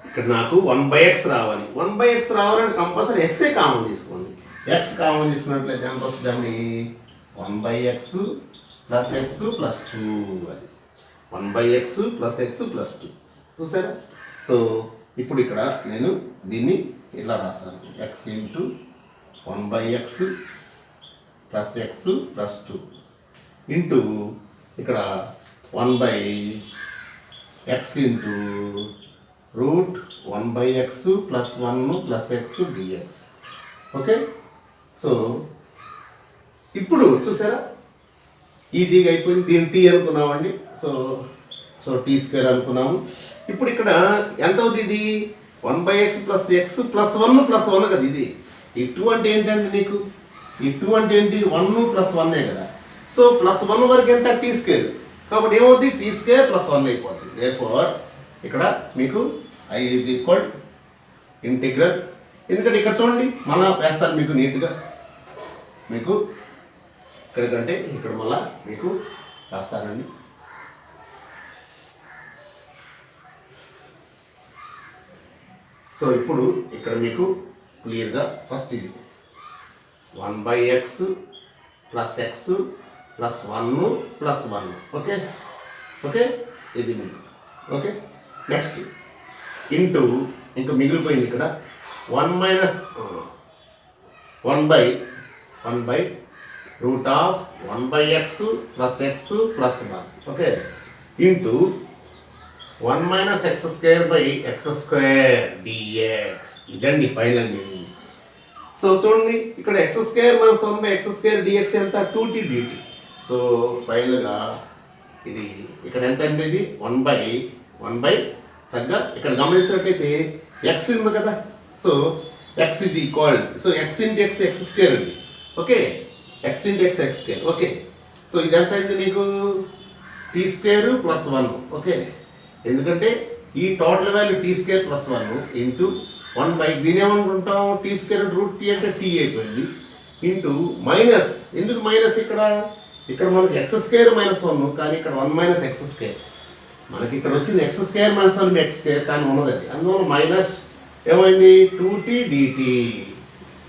ఇక్కడ నాకు 1 by x రావాలి. 1 by x రావాలంటే కంపల్సరీ ఎక్సే కామన్ తీసుకోండి. ఎక్స్ కామన్ తీసుకున్నట్లయితే ఎంత వస్తుందండి? 1 by x plus x plus 2 అది 1 by x plus x plus 2 చూసారా? సో ఇప్పుడు ఇక్కడ నేను దీన్ని ఇట్లా రాస్తాను, x into 1/x plus x plus 2 into ఇక్కడ 1/x into root 1/x plus 1 plus x dx. Okay, so ఇప్పుడు చూసారా ఈజీగా అయిపోయింది. దీన్ని టీ అనుకున్నామండి, సో టీ స్క్వేర్ అనుకున్నాము. ఇప్పుడు ఇక్కడ ఎంత అవుతుంది? ఇది 1/x plus x plus 1 plus 1 కదా. ఇది ఈ 2 అంటే ఏంటంటే నీకు ఈ 2 అంటే ఏంటి? 1 ప్లస్ 1 కదా. సో ప్లస్ 1 వరకు ఎంత? T square. కాబట్టి ఏమవుతుంది? టీ స్క్వేర్ ప్లస్ 1 అయిపోతుంది. దేర్ఫోర్ ఇక్కడ మీకు I ఈజ్ ఈక్వల్ ఇంటిగ్రల్, ఎందుకంటే ఇక్కడ చూడండి మళ్ళా వేస్తాను మీకు నీట్గా, మీకు ఇక్కడికంటే ఇక్కడ మళ్ళా మీకు రాస్తానండి. సో ఇప్పుడు ఇక్కడ మీకు క్లియర్గా ఫస్ట్ ఇది 1/x plus x plus 1 plus 1. Okay okay, ఇది మీకు ఓకే. నెక్స్ట్ ఇంటూ ఇంకా మిగిలిపోయింది ఇక్కడ 1 by root of 1/x plus x plus 1. Okay, into 1 - x² by x² dx. ఇదండి ఫైనల్ అండి. సో చూడండి ఇక్కడ x² - 1/x² dx ఎంత? 2t dt. సో ఫైనల్గా ఇది ఇక్కడ ఎంత అండి? ఇది 1/1 చక్కగా ఇక్కడ గమనించినట్లయితే x ఉంది కదా. So x is equal, so x into x x² అండి. Okay, x into x x². Okay, so ఇది ఎంత అయింది నీకు? t² plus 1. ఓకే, ఎందుకంటే ఈ total value t² plus 1 into 1 దీని ఏమనుకుంటాం? t² రూట్ t అంటే t అయిపోయింది. ఇంటూ మైనస్, ఎందుకు మైనస్? ఇక్కడ మనకి x² - 1 కానీ ఇక్కడ 1 - x². మనకి ఇక్కడ వచ్చింది x² - 1 x² కానీ ఉన్నది అది, అందువల్ల మైనస్ ఏమైంది? 2t dt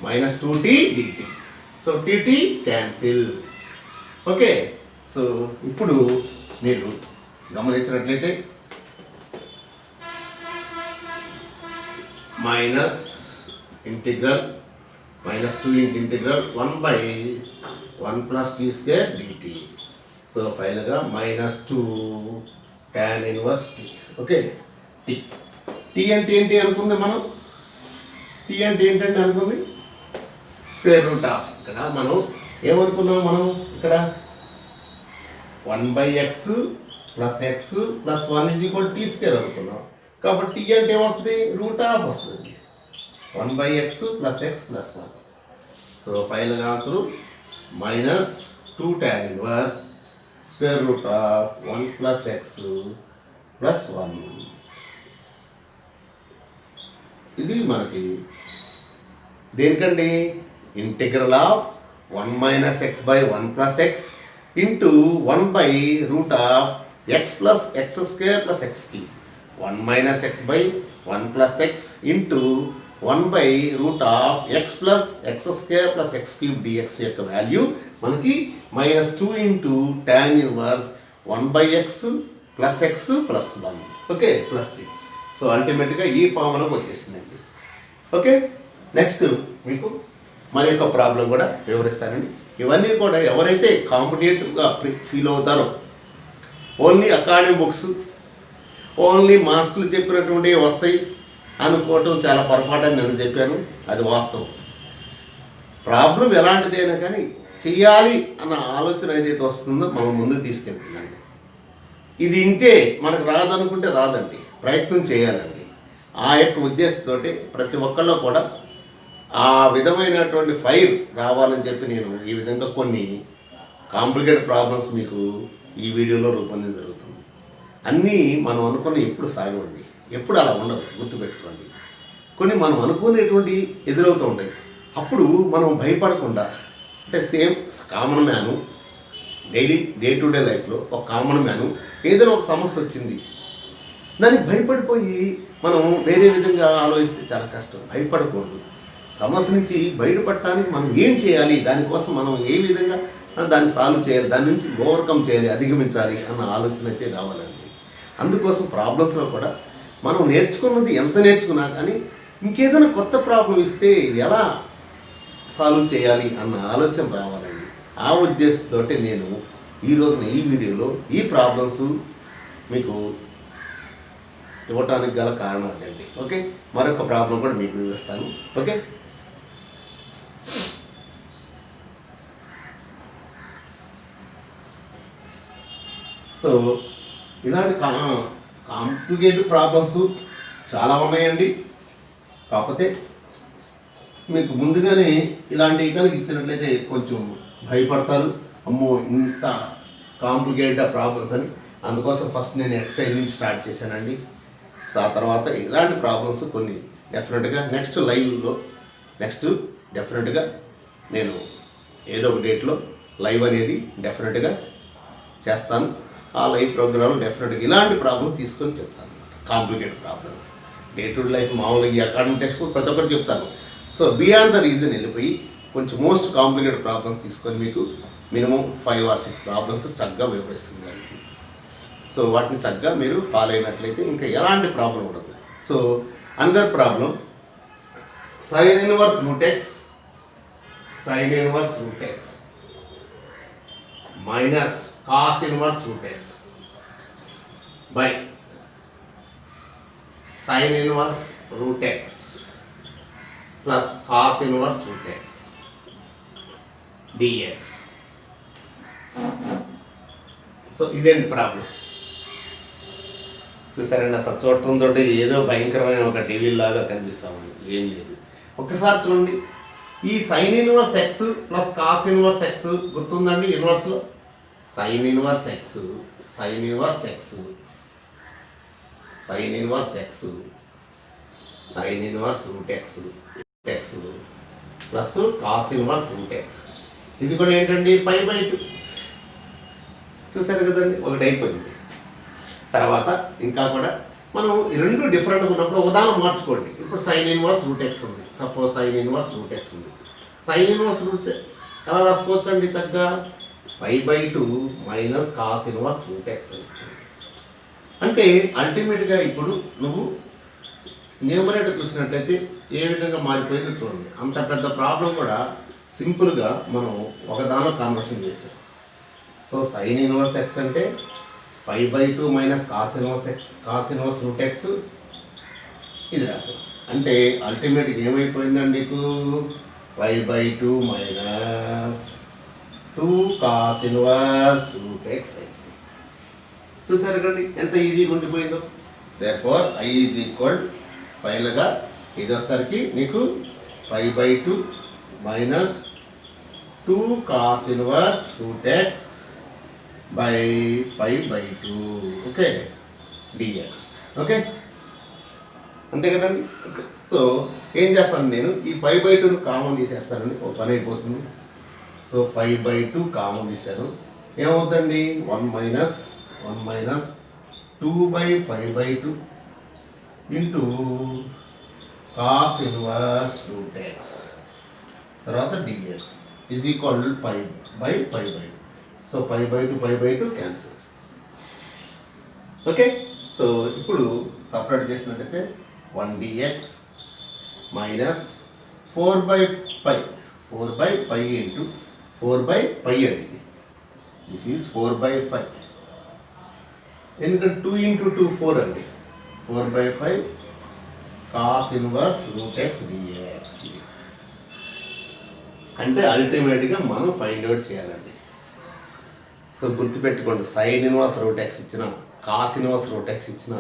minus 2t dt. So tt cancel. Okay, so ఇప్పుడు మీరు గమనించినట్లయితే minus integral -2 into integral 1/1 plus t² dt. So ఫైనల్గా -2 tan inverse t. Okay, t అంటే ఏంటి అనుకుంది మనం? t అంటే ఏంటంటే అనుకుంది స్క్వేర్ రూట్ ఆఫ్, ఇక్కడ మనం ఏమనుకున్నాం? మనం ఇక్కడ 1/x plus x plus 1 is equal t² అనుకున్నాం. కాబట్టి t అంటే ఏమొస్తుంది? రూట్ ఆఫ్ వస్తుంది, 1/x plus x plus 1. So final answer -2 tan inverse square root of 1 plus x plus 1. ఇది మనకి దేనికండి? Integral of 1 - x by 1 plus x into one by root of x plus x² plus x3. 1 - x by 1 plus x into one by root of x plus x² plus x³ dx యొక్క value మనకి -2 into tan inverse 1/x plus x plus 1. Okay, plus c. So అల్టిమేట్గా ఈ ఫార్ములాకి వచ్చేసిందండి. Okay, next మీకు మరి యొక్క problem కూడా వివరిస్తానండి. ఇవన్నీ కూడా ఎవరైతే కాంపిటేటివ్గా ఫీల్ అవుతారో, ఓన్లీ అకాడమిక్ బుక్స్, ఓన్లీ మాస్టర్లు చెప్పినటువంటి వస్తాయి అనుకోవటం చాలా పొరపాటు అని నేను చెప్పాను. అది వాస్తవం. ప్రాబ్లం ఎలాంటిదైనా కానీ చెయ్యాలి అన్న ఆలోచన ఏదైతే వస్తుందో మనం ముందుకు తీసుకెళ్తుందండి. ఇది ఇంతే మనకు రాదనుకుంటే రాదండి, ప్రయత్నం చేయాలండి. ఆ యొక్క ఉద్దేశంతో ప్రతి ఒక్కళ్ళు కూడా ఆ విధమైనటువంటి ఫైర్ రావాలని చెప్పి నేను ఈ విధంగా కొన్ని కాంప్లికేటెడ్ ప్రాబ్లమ్స్ మీకు ఈ వీడియోలో రూపొందించడం జరుగుతుంది. అన్నీ మనం అనుకున్న ఎప్పుడు సాగవండి, ఎప్పుడు అలా ఉండవు, గుర్తుపెట్టుకోండి. కొన్ని మనం అనుకునేటువంటి ఎదురవుతూ ఉంటాయి. అప్పుడు మనం భయపడకుండా, అంటే same common man day to day లైఫ్లో ఒక కామన్ మ్యాను ఏదైనా ఒక సమస్య వచ్చింది, దానికి భయపడిపోయి మనం వేరే విధంగా ఆలోచిస్తే చాలా కష్టం. భయపడకూడదు. సమస్య నుంచి బయటపడటానికి మనం ఏం చేయాలి, దానికోసం మనం ఏ విధంగా దాన్ని సాల్వ్ చేయాలి, దాని నుంచి ఓవర్కమ్ చేయాలి, అధిగమించాలి అన్న ఆలోచన అయితే రావాలండి. అందుకోసం ప్రాబ్లమ్స్లో కూడా మనం నేర్చుకున్నది ఎంత నేర్చుకున్నా కానీ ఇంకేదైనా కొత్త ప్రాబ్లం ఇస్తే ఎలా సాల్వ్ చేయాలి అన్న ఆలోచన రావాలండి. ఆ ఉద్దేశంతో నేను ఈ రోజున ఈ వీడియోలో ఈ ప్రాబ్లమ్స్ మీకు ఇవ్వటానికి గల కారణాలండి. ఓకే, మరొక ప్రాబ్లం కూడా మీకు వివరిస్తాను. ఓకే, సో ఇలాంటి కాంప్లికేటెడ్ ప్రాబ్లమ్స్ చాలా ఉన్నాయండి. కాకపోతే మీకు ముందుగానే ఇలాంటివి కనుక ఇచ్చినట్లయితే కొంచెం భయపడతారు, అమ్మో ఇంత కాంప్లికేటెడ్ ప్రాబ్లమ్స్ అని. అందుకోసం ఫస్ట్ నేను ఎక్సర్సైజ్ నుంచి స్టార్ట్ చేశానండి. సో ఆ తర్వాత ఇలాంటి ప్రాబ్లమ్స్ కొన్ని డెఫినెట్గా నెక్స్ట్ డెఫినెట్గా నేను ఏదో ఒక డేట్లో లైవ్ అనేది డెఫినెట్గా చేస్తాను. ఆ లైవ్ ప్రోగ్రామ్ డెఫినెట్గా ఇలాంటి ప్రాబ్లమ్స్ తీసుకొని చెప్తాను. Complicated problems day to day life మామూలుగా ఈ అకాడమిక్ టెక్స్ట్ బుక్ ప్రతి ఒక్కటి చెప్తాను. సో బియాండ్ ద రీజన్ వెళ్ళిపోయి కొంచెం మోస్ట్ కాంప్లికేటెడ్ ప్రాబ్లమ్స్ తీసుకొని మీకు మినిమం 5 or 6 ప్రాబ్లమ్స్ చక్కగా వివరిస్తుంది. సో వాటిని చక్కగా మీరు ఫాలో అయినట్లయితే ఇంకా ఎలాంటి ప్రాబ్లం ఉండదు. So another problem sin inverse root x minus cos inverse root x by sin inverse root x plus cos inverse root x dx. So ఇదేంటి ప్రాబ్లం చూసారండి. అసలు చూడటంతో ఏదో భయంకరమైన ఒక డెవిల్ లాగా కనిపిస్తామండి, ఏం లేదు. ఒక్కసారి చూడండి, ఈ sine inverse x plus cos inverse x గుర్తుందండి. ఇన్వర్స్లో sine inverse x root x plus cos inverse root x ఇది కూడా ఏంటండి π/2. చూసారు కదండి, ఒకటి అయిపోయింది. తర్వాత ఇంకా కూడా మనం ఈ రెండు డిఫరెంట్గా ఉన్నప్పుడు ఒకదాన్ని మార్చుకోండి. ఇప్పుడు సైన్ ఇన్వర్స్ రూట్ ఎక్స్ ఉంది, suppose sine inverse root x ఉంది. సైన్ ఇన్వర్స్ రూట్స్ ఎలా రాసుకోవచ్చు అండి చక్కగా π/2 minus cos inverse root x. అంటే అల్టిమేట్గా ఇప్పుడు నువ్వు న్యూమరేటర్ చూసినట్లయితే ఏ విధంగా మారిపోయిందో చూడండి. అంత పెద్ద ప్రాబ్లం కూడా సింపుల్గా మనం ఒకదానిలో కన్వర్షన్ చేసాం. సో సైన్ ఇన్వర్స్ ఎక్స్ అంటే π/2 minus cos inverse root x ఇది రాసాం. అంటే అల్టిమేట్గా ఏమైపోయిందండి నీకు π/2 minus 2 cos inverse root x అయిపోయింది. చూసారు కండి ఎంత ఈజీగా ఉండిపోయిందో. దేర్ఫోర్ I ఈజ్ ఈక్వల్ ఫైనల్గా ఇది వచ్చేసరికి నీకు π/2 minus 2 cos inverse root x by π/2 okay dx. Okay అంతే కదండి. ఓకే, సో ఏం చేస్తాను నేను ఈ π/2ను కామన్ తీసేస్తానండి, ఒక పని అయిపోతుంది. సో π/2 కామన్ తీశాను, ఏమవుతుందండి 1 minus 2/π/2 into cos inverse root x తర్వాత dx is equal π/2. So π/2 cancel. Okay, so ఇప్పుడు సపరేట్ చేసినట్టయితే 1 dx మైనస్ 4/π ఇంటూ 4/π అండి. This is 4/π. ఎందుకంటే 2 ఇంటూ 2 4 అండి. 4/π cos inverse root x dx. అంటే అల్టిమేట్గా మనం ఫైండ్ అవుట్ చేయాలండి. సో గుర్తుపెట్టుకోండి, సైన్ ఇన్వర్స్ రూట్ ఎక్స్ ఇచ్చిన, కాస్ ఇన్వర్స్ రూట్ ఎక్స్ ఇచ్చిన,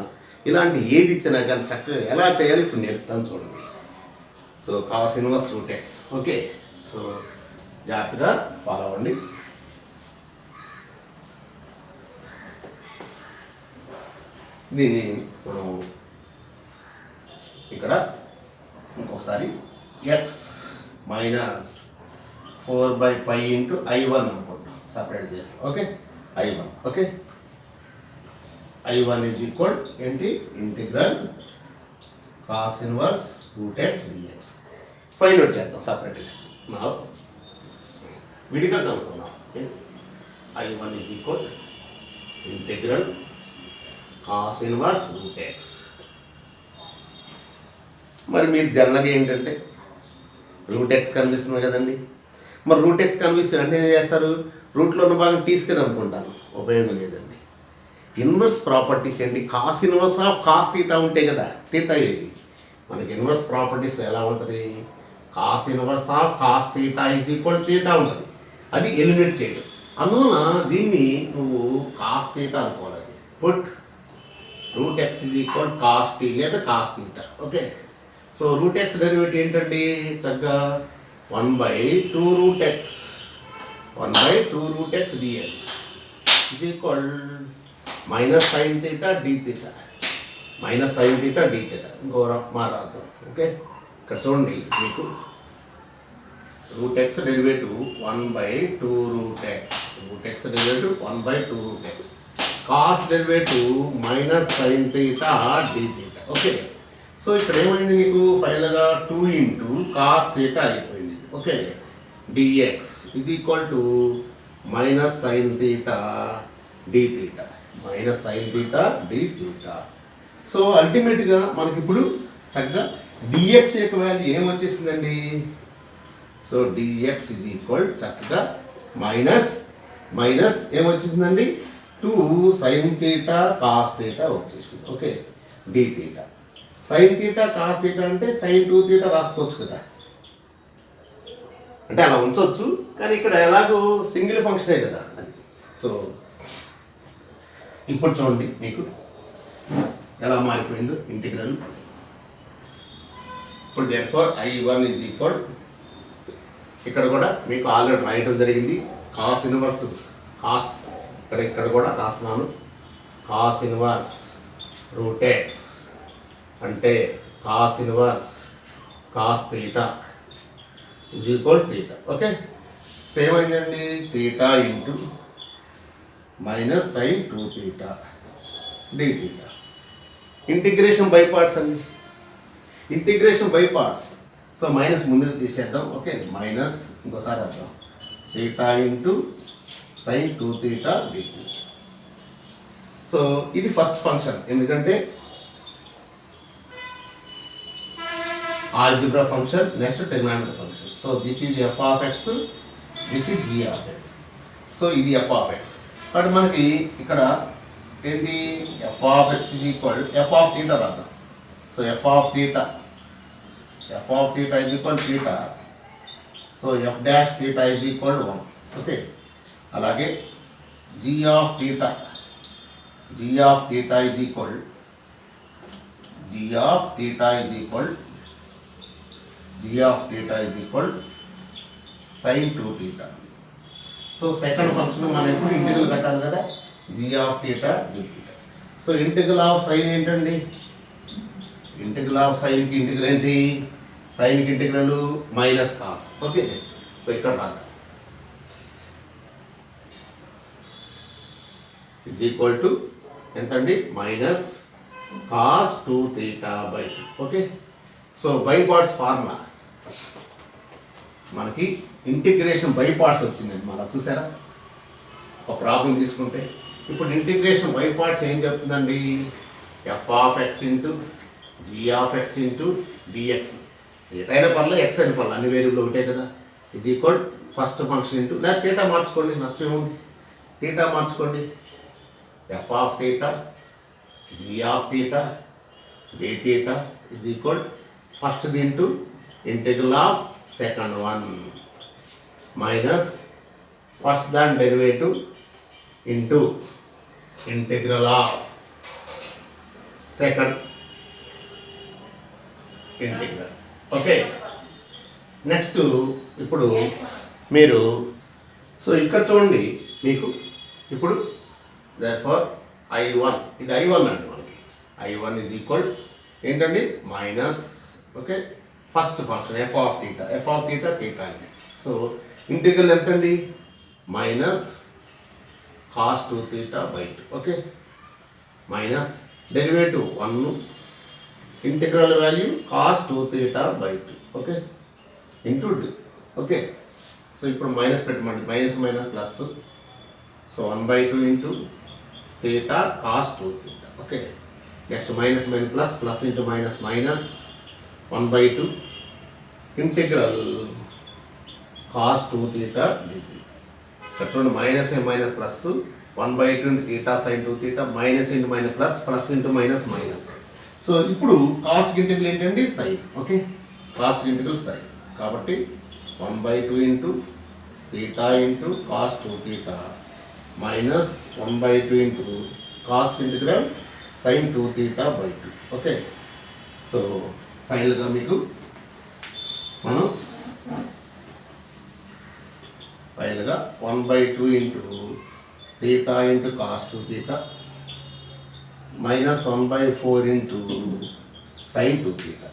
ఇలాంటి ఏది ఇచ్చినా కానీ చక్కగా ఎలా చేయాలి ఇప్పుడు నేర్పుతాను చూడండి. So cos inverse root X. Okay, so జాగ్రత్తగా ఫాలో అవ్వండి. దీన్ని మనం ఇక్కడ ఇంకొకసారి ఎక్స్ మైనస్ 4/π ఇంటూ I1 అనుకుంటాం, సపరేట్ చేస్తాం. Okay I1. Okay I1 is equal ఏంటి integral cos inverse root x dx. Find out చేద్దాం సపరేట్గా. నా విడిగా కనుక్కున్నాం. I1 is equal integral cos inverse root x మరి మీరు జనరల్గా ఏంటంటే రూట్ ఎక్స్ కనిపిస్తుంది కదండి, మరి రూట్ ఎక్స్ కనిపిస్తే అంటే ఏం చేస్తారు, రూట్లో ఉన్న భాగం తీసుకుని అనుకుంటారు, ఉపయోగం లేదండి. ఇన్వర్స్ ప్రాపర్టీస్ ఏంటి, cos inverse of cos theta ఉంటే కదా తీటా ఏది, మనకి ఇన్వర్స్ ప్రాపర్టీస్ ఎలా ఉంటుంది, cos inverse of cos theta is equal theta ఉంటుంది, అది ఎలిమినేట్ చేయడం. అందువలన దీన్ని నువ్వు కాస్ తీటా అనుకోవాలి. Put root x is equal cos t లేదా cos theta. Okay, so root x derivative ఏంటండి, చక్కగా 1/2 root x 1/2 root x d x is equal minus sine theta d theta, minus sine theta d theta. ఇంకో మారాద్దాం. Okay, ఇక్కడ చూడండి మీకు root x derivative 1/2 root x, root x derivative 1/2 root x, cos derivative minus sine theta d theta. Okay, so ఇక్కడ ఏమైంది నీకు ఫైనల్గా 2 into cos theta అయిపోయింది. Okay, d x is equal to minus sine theta d theta, minus sine theta d theta. So అల్టిమేట్గా మనకి ఇప్పుడు చక్కగా d x యొక్క వాల్యూ ఏమొచ్చేసిందండి, సో డిఎక్స్ ఈజ్ ఈక్వల్ చక్కగా మైనస్ మైనస్ ఏమొచ్చేసిందండి 2 సైన్ తీటా కాస్ తీటా వచ్చేసింది. Okay, d theta, sine theta cos theta అంటే సైన్ 2 తీటా రాసుకోవచ్చు కదా, అంటే అలా ఉంచవచ్చు, కానీ ఇక్కడ ఎలాగో సింగిల్ ఫంక్షనే కదా అది. సో ఇప్పుడు చూడండి మీకు ఎలా మారిపోయిందో ఇంటిగ్రల్. ఇప్పుడు దేర్ఫోర్ I1 ఈజ్ ఈక్వల్, ఇక్కడ కూడా మీకు ఆల్రెడీ రాయటం జరిగింది, కాస్ ఇన్వర్స్ కాస్, ఇక్కడ కూడా రాస్తున్నాను, కాస్ ఇన్వర్స్ రూట్ ఎక్స్ అంటే cos inverse cos theta is equal theta. Okay, same అయిందండి, theta into minus sine 2 theta d theta. Integration by parts అండి, integration by parts. So minus ముందుకు తీసేద్దాం. Okay, minus ఇంకోసారి వద్దాం, theta into sine 2 theta d theta. So ఇది first function, ఎందుకంటే algebra function, next trigonometry function. So this is f of x, this is g of X. So ఇది f of x. But మనకి ఇక్కడ ఏంటి, f of x is equal f of theta రాద్దాం. So f of theta, f of theta is equal theta, so f dash theta is equal 1. Okay, అలాగే g of theta, g of theta is equal, g of theta is equal, g of theta is equal sine 2 theta. So second function మనం ఎప్పుడు integral పెట్టాలి కదా, g of theta d theta. So integral of sine ఏంటండి, integral of సైన్కి integral ఏంటి, సైన్కి integral minus cos. Okay, so ఇక్కడ రాదు, ఈజ్ ఈక్వల్ టు ఎంతండి, minus cos 2 theta by 2. Okay, so by parts formula మనకి ఇంటిగ్రేషన్ బై పార్ట్స్ వచ్చిందండి. మళ్ళీ చూసారా, ఒక ప్రాబ్లం తీసుకుంటే ఇప్పుడు ఇంటిగ్రేషన్ బై పార్ట్స్ ఏం చెప్తుందండి, f of x into g of x into d x, ఏటైనా పర్లేదు ఎక్స్ అయిన పర్లేదు, అన్ని వేరియబుల్ ఒకటే కదా, is equal first function into, లేదా తీటా మార్చుకోండి, నష్టం ఏముంది, తీటా మార్చుకోండి, f of theta g of theta d theta is equal first into integral of second one minus first దాని derivative into integral of second integral. Okay, next ఇప్పుడు మీరు, so ఇక్కడ చూడండి మీకు ఇప్పుడు therefore I1, ఇది I1 అండి, మనకి I1 ఈజ్ ఈక్వల్ ఏంటండి minus, okay, first function f of theta, f of theta theta అండి. సో ఇంటిగ్రల్ ఎంత అండి, minus cos 2 theta by 2. Okay, minus derivative 1 integral value cos 2 theta by 2. Okay, into d. Okay, so ఇప్పుడు minus పెట్టమండి, minus minus plus, so 1/2 into theta cos 2 theta. Okay, next minus minus plus, plus into minus minus 1/2 integral cos 2 theta dt. ఇక్కడ చూడండి minus minus plus 1/2 into theta sine 2 theta minus into minus plus plus into minus minus. So ఇప్పుడు cos integral ఏంటండి sine. Okay, cos integral sine కాబట్టి 1/2 into theta into cos 2 theta minus 1/2 into cos integral sine 2 theta by 2. Okay, so ఫైనల్గా మీకు మనం ఫైనల్గా 1/2 into theta into cos 2 theta minus 1/4 into sine 2 theta.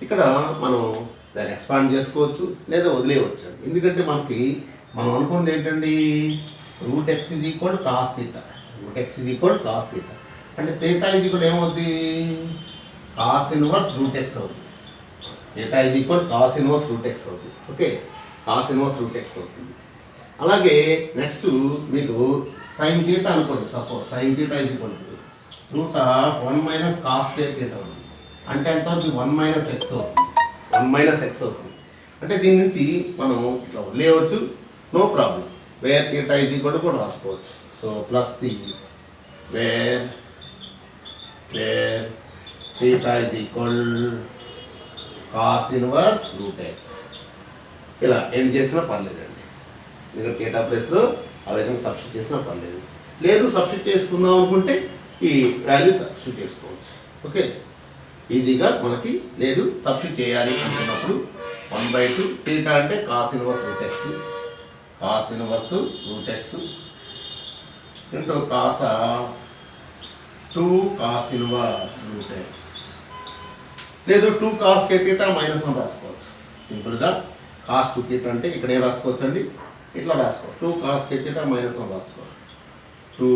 ఇక్కడ మనం దాన్ని ఎక్స్పాండ్ చేసుకోవచ్చు లేదా వదిలేయవచ్చు అండి. ఎందుకంటే మనం అనుకున్నది ఏంటండి root x is equal cos theta. Root x is equal cos theta అంటే తీటా ఈజ్ ఈక్వల్ ఏమవుద్ది కాస్ ఇన్వర్స్ రూట్ ఎక్స్ అవుతుంది. Theta is equal cos inverse root x అవుతుంది. Okay, cos inverse root x అవుతుంది. అలాగే next మీకు sine theta అనుకోండి. Suppose sine theta is equal root of 1 minus cos square theta అవుతుంది. అంటే ఎంత అవుతుంది 1 మైనస్ ఎక్స్ అవుతుంది. 1 మైనస్ ఎక్స్ అవుతుంది. అంటే దీని నుంచి మనం ఇట్లా వదిలేయవచ్చు, no problem. Where theta is equal కూడా రాసుకోవచ్చు. So plus c where theta is equal cos inverse root x. ఇలా ఏం చేసినా పర్లేదండి. మీరు తీటా ప్లేస్లో ఆ విధంగా సబ్స్టిట్యూట్ చేసినా పర్లేదు. లేదు సబ్స్టిట్యూట్ చేసుకుందాం అనుకుంటే ఈ వాల్యూ సబ్స్టిట్యూట్ చేసుకోవచ్చు. ఓకే, ఈజీగా మనకి లేదు సబ్స్టిట్యూట్ చేయాలి అనుకున్నప్పుడు 1/2 తీటా అంటే cos inverse root x, cos inverse root X into cos 2 cos inverse root X. లేదు 2 కాస్ కే తీటా మైనస్ 1 రాసుకోవచ్చు. సింపుల్గా కాస్ 2 తీటా అంటే ఇక్కడ ఏం రాసుకోవచ్చు అండి ఇట్లా రాసుకో 2 కాస్ కే తీటా మైనస్ 1 రాసుకో 2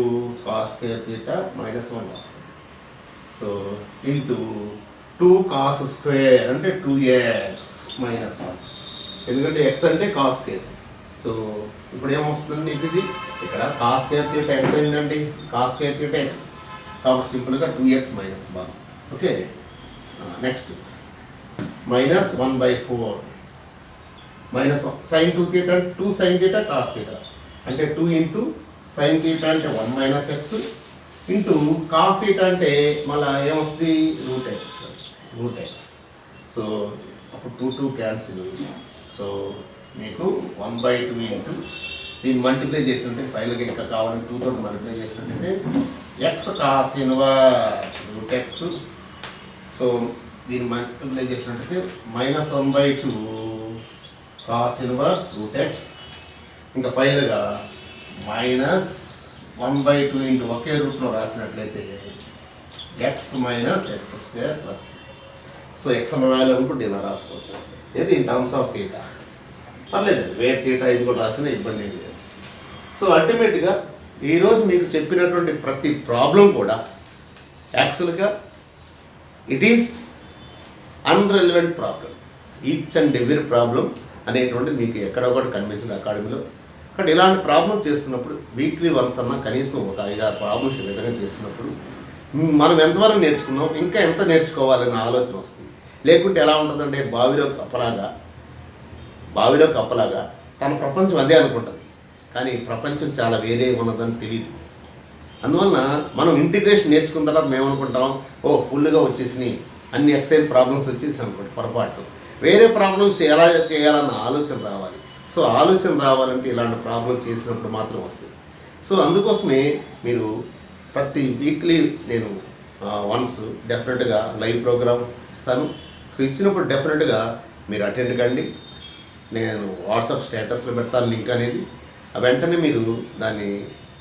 కాస్ కే తీటా మైనస్ 1 రాసుకో. సో ఇంటూ 2 కాస్ స్క్వేర్ అంటే 2x మైనస్ 1 ఎందుకంటే x అంటే కాస్ స్క్వేర్. సో ఇప్పుడు ఏమొస్తుందండి ఇది ఇక్కడ కాస్ స్క్వేర్ తీటా ఎంత అయిందండి కాస్ స్క్వేర్ తీటా x కాబట్టి సింపుల్గా 2x minus 1. Okay, next minus 1/4 minus sine 2 theta అంటే 2 సైన్ తీటా కాస్ తీటా అంటే 2 ఇంటూ సైన్ తీటా అంటే 1 minus X into cos theta అంటే మళ్ళీ ఏమొస్తుంది రూట్ ఎక్స్. సో అప్పుడు 2 క్యాన్సిల్. సో మీకు 1/2 ఇంటూ దీన్ని మల్టిప్లై చేస్తుంటే ఫైనల్గా ఇంకా కావాలని 2 తోటి మల్టిప్లై చేసినట్టయితే x cos inverse root x. So దీన్ని మల్టిప్లై చేసినట్టయితే minus 1/2 cos inverse root x. ఇంకా ఫైనల్గా మైనస్ 1/2 ఇంటూ ఒకే రూట్లో రాసినట్లయితే x minus x square plus. So x అన్న వాల్యూ అనుకుంటే ఇలా రాసుకోవచ్చు. ఇది ఇన్ టర్మ్స్ ఆఫ్ తీటా పర్లేదండి. వేర్ తీటా ఇది కూడా రాసినా ఇబ్బంది ఏం లేదు. సో అల్టిమేట్గా ఈరోజు మీకు చెప్పినటువంటి ప్రతి ప్రాబ్లం కూడా యాక్చువల్గా it is unrelevant problem. Each and every problem అనేటువంటిది మీకు ఎక్కడో ఒకటి కనిపిస్తుంది అకాడమీలో. కానీ ఇలాంటి ప్రాబ్లం చేస్తున్నప్పుడు వీక్లీ వన్స్ అన్నా కనీసం ఒక 5-6 ప్రాబ్లమ్స్ ఈ విధంగా చేస్తున్నప్పుడు మనం ఎంతవరకు నేర్చుకున్నాం ఇంకా ఎంత నేర్చుకోవాలనే ఆలోచన వస్తుంది. లేకుంటే ఎలా ఉంటుందంటే బావిలో కప్పలాగా తన ప్రపంచం అదే అనుకుంటుంది, కానీ ప్రపంచం చాలా వేరే ఉన్నదని తెలియదు. అందువలన మనం ఇంటిగ్రేషన్ నేర్చుకున్న తర్వాత మేము అనుకుంటాం ఫుల్గా వచ్చేసినాయి అన్ని ఎక్సైజ్ ప్రాబ్లమ్స్ వచ్చేసి అనుకోండి పొరపాటు. వేరే ప్రాబ్లమ్స్ ఎలా చేయాలన్న ఆలోచన రావాలి. సో ఆలోచన రావాలంటే ఇలాంటి ప్రాబ్లం చేసినప్పుడు మాత్రం వస్తుంది. సో అందుకోసమే మీరు ప్రతి వీక్లీ నేను వన్స్ డెఫినెట్గా లైవ్ ప్రోగ్రామ్ ఇస్తాను. సో ఇచ్చినప్పుడు డెఫినెట్గా మీరు అటెండ్ కండి. నేను వాట్సాప్ స్టేటస్లో పెడతాను లింక్ అనేది. వెంటనే మీరు దాన్ని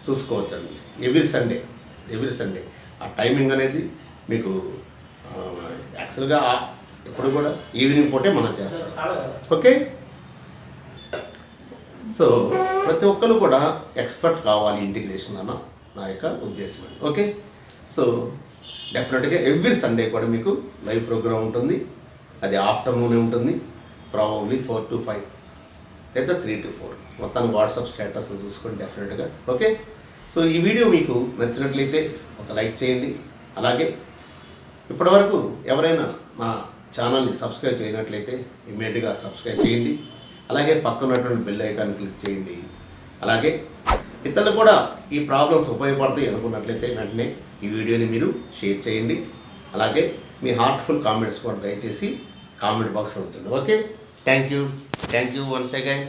చూసుకోవచ్చండి. ఎవ్రీ సండే ఆ టైమింగ్ అనేది మీకు యాక్చువల్గా ఇప్పుడు కూడా ఈవినింగ్ పూటే మనం చేస్తాం. ఓకే, సో ప్రతి ఒక్కరు కూడా ఎక్స్పర్ట్ కావాలి ఇంటిగ్రేషన్ అన్న నా యొక్క ఉద్దేశం అండి. ఓకే, సో డెఫినెట్గా ఎవ్రీ సండే కూడా మీకు లైవ్ ప్రోగ్రామ్ ఉంటుంది. అది ఆఫ్టర్నూనే ఉంటుంది, ప్రాబబ్లీ 4 to 5 లేదా 3 to 4. మొత్తాన్ని వాట్సాప్ స్టేటస్ చూసుకోండి డెఫినెట్గా. ఓకే, సో ఈ వీడియో మీకు నచ్చినట్లయితే ఒక లైక్ చేయండి. అలాగే ఇప్పటివరకు ఎవరైనా నా ఛానల్ని సబ్స్క్రైబ్ చేయనట్లయితే ఇమ్మీడియట్గా సబ్స్క్రైబ్ చేయండి. అలాగే పక్కన ఉన్నటువంటి బెల్ ఐకాన్ క్లిక్ చేయండి. అలాగే ఇతరులు కూడా ఈ ప్రాబ్లమ్స్ ఉపయోగపడతాయి అనుకున్నట్లయితే వెంటనే ఈ వీడియోని మీరు షేర్ చేయండి. అలాగే మీ హార్ట్ఫుల్ కామెంట్స్ కూడా దయచేసి కామెంట్ బాక్స్లో ఉంచండి. Okay, thank you once again.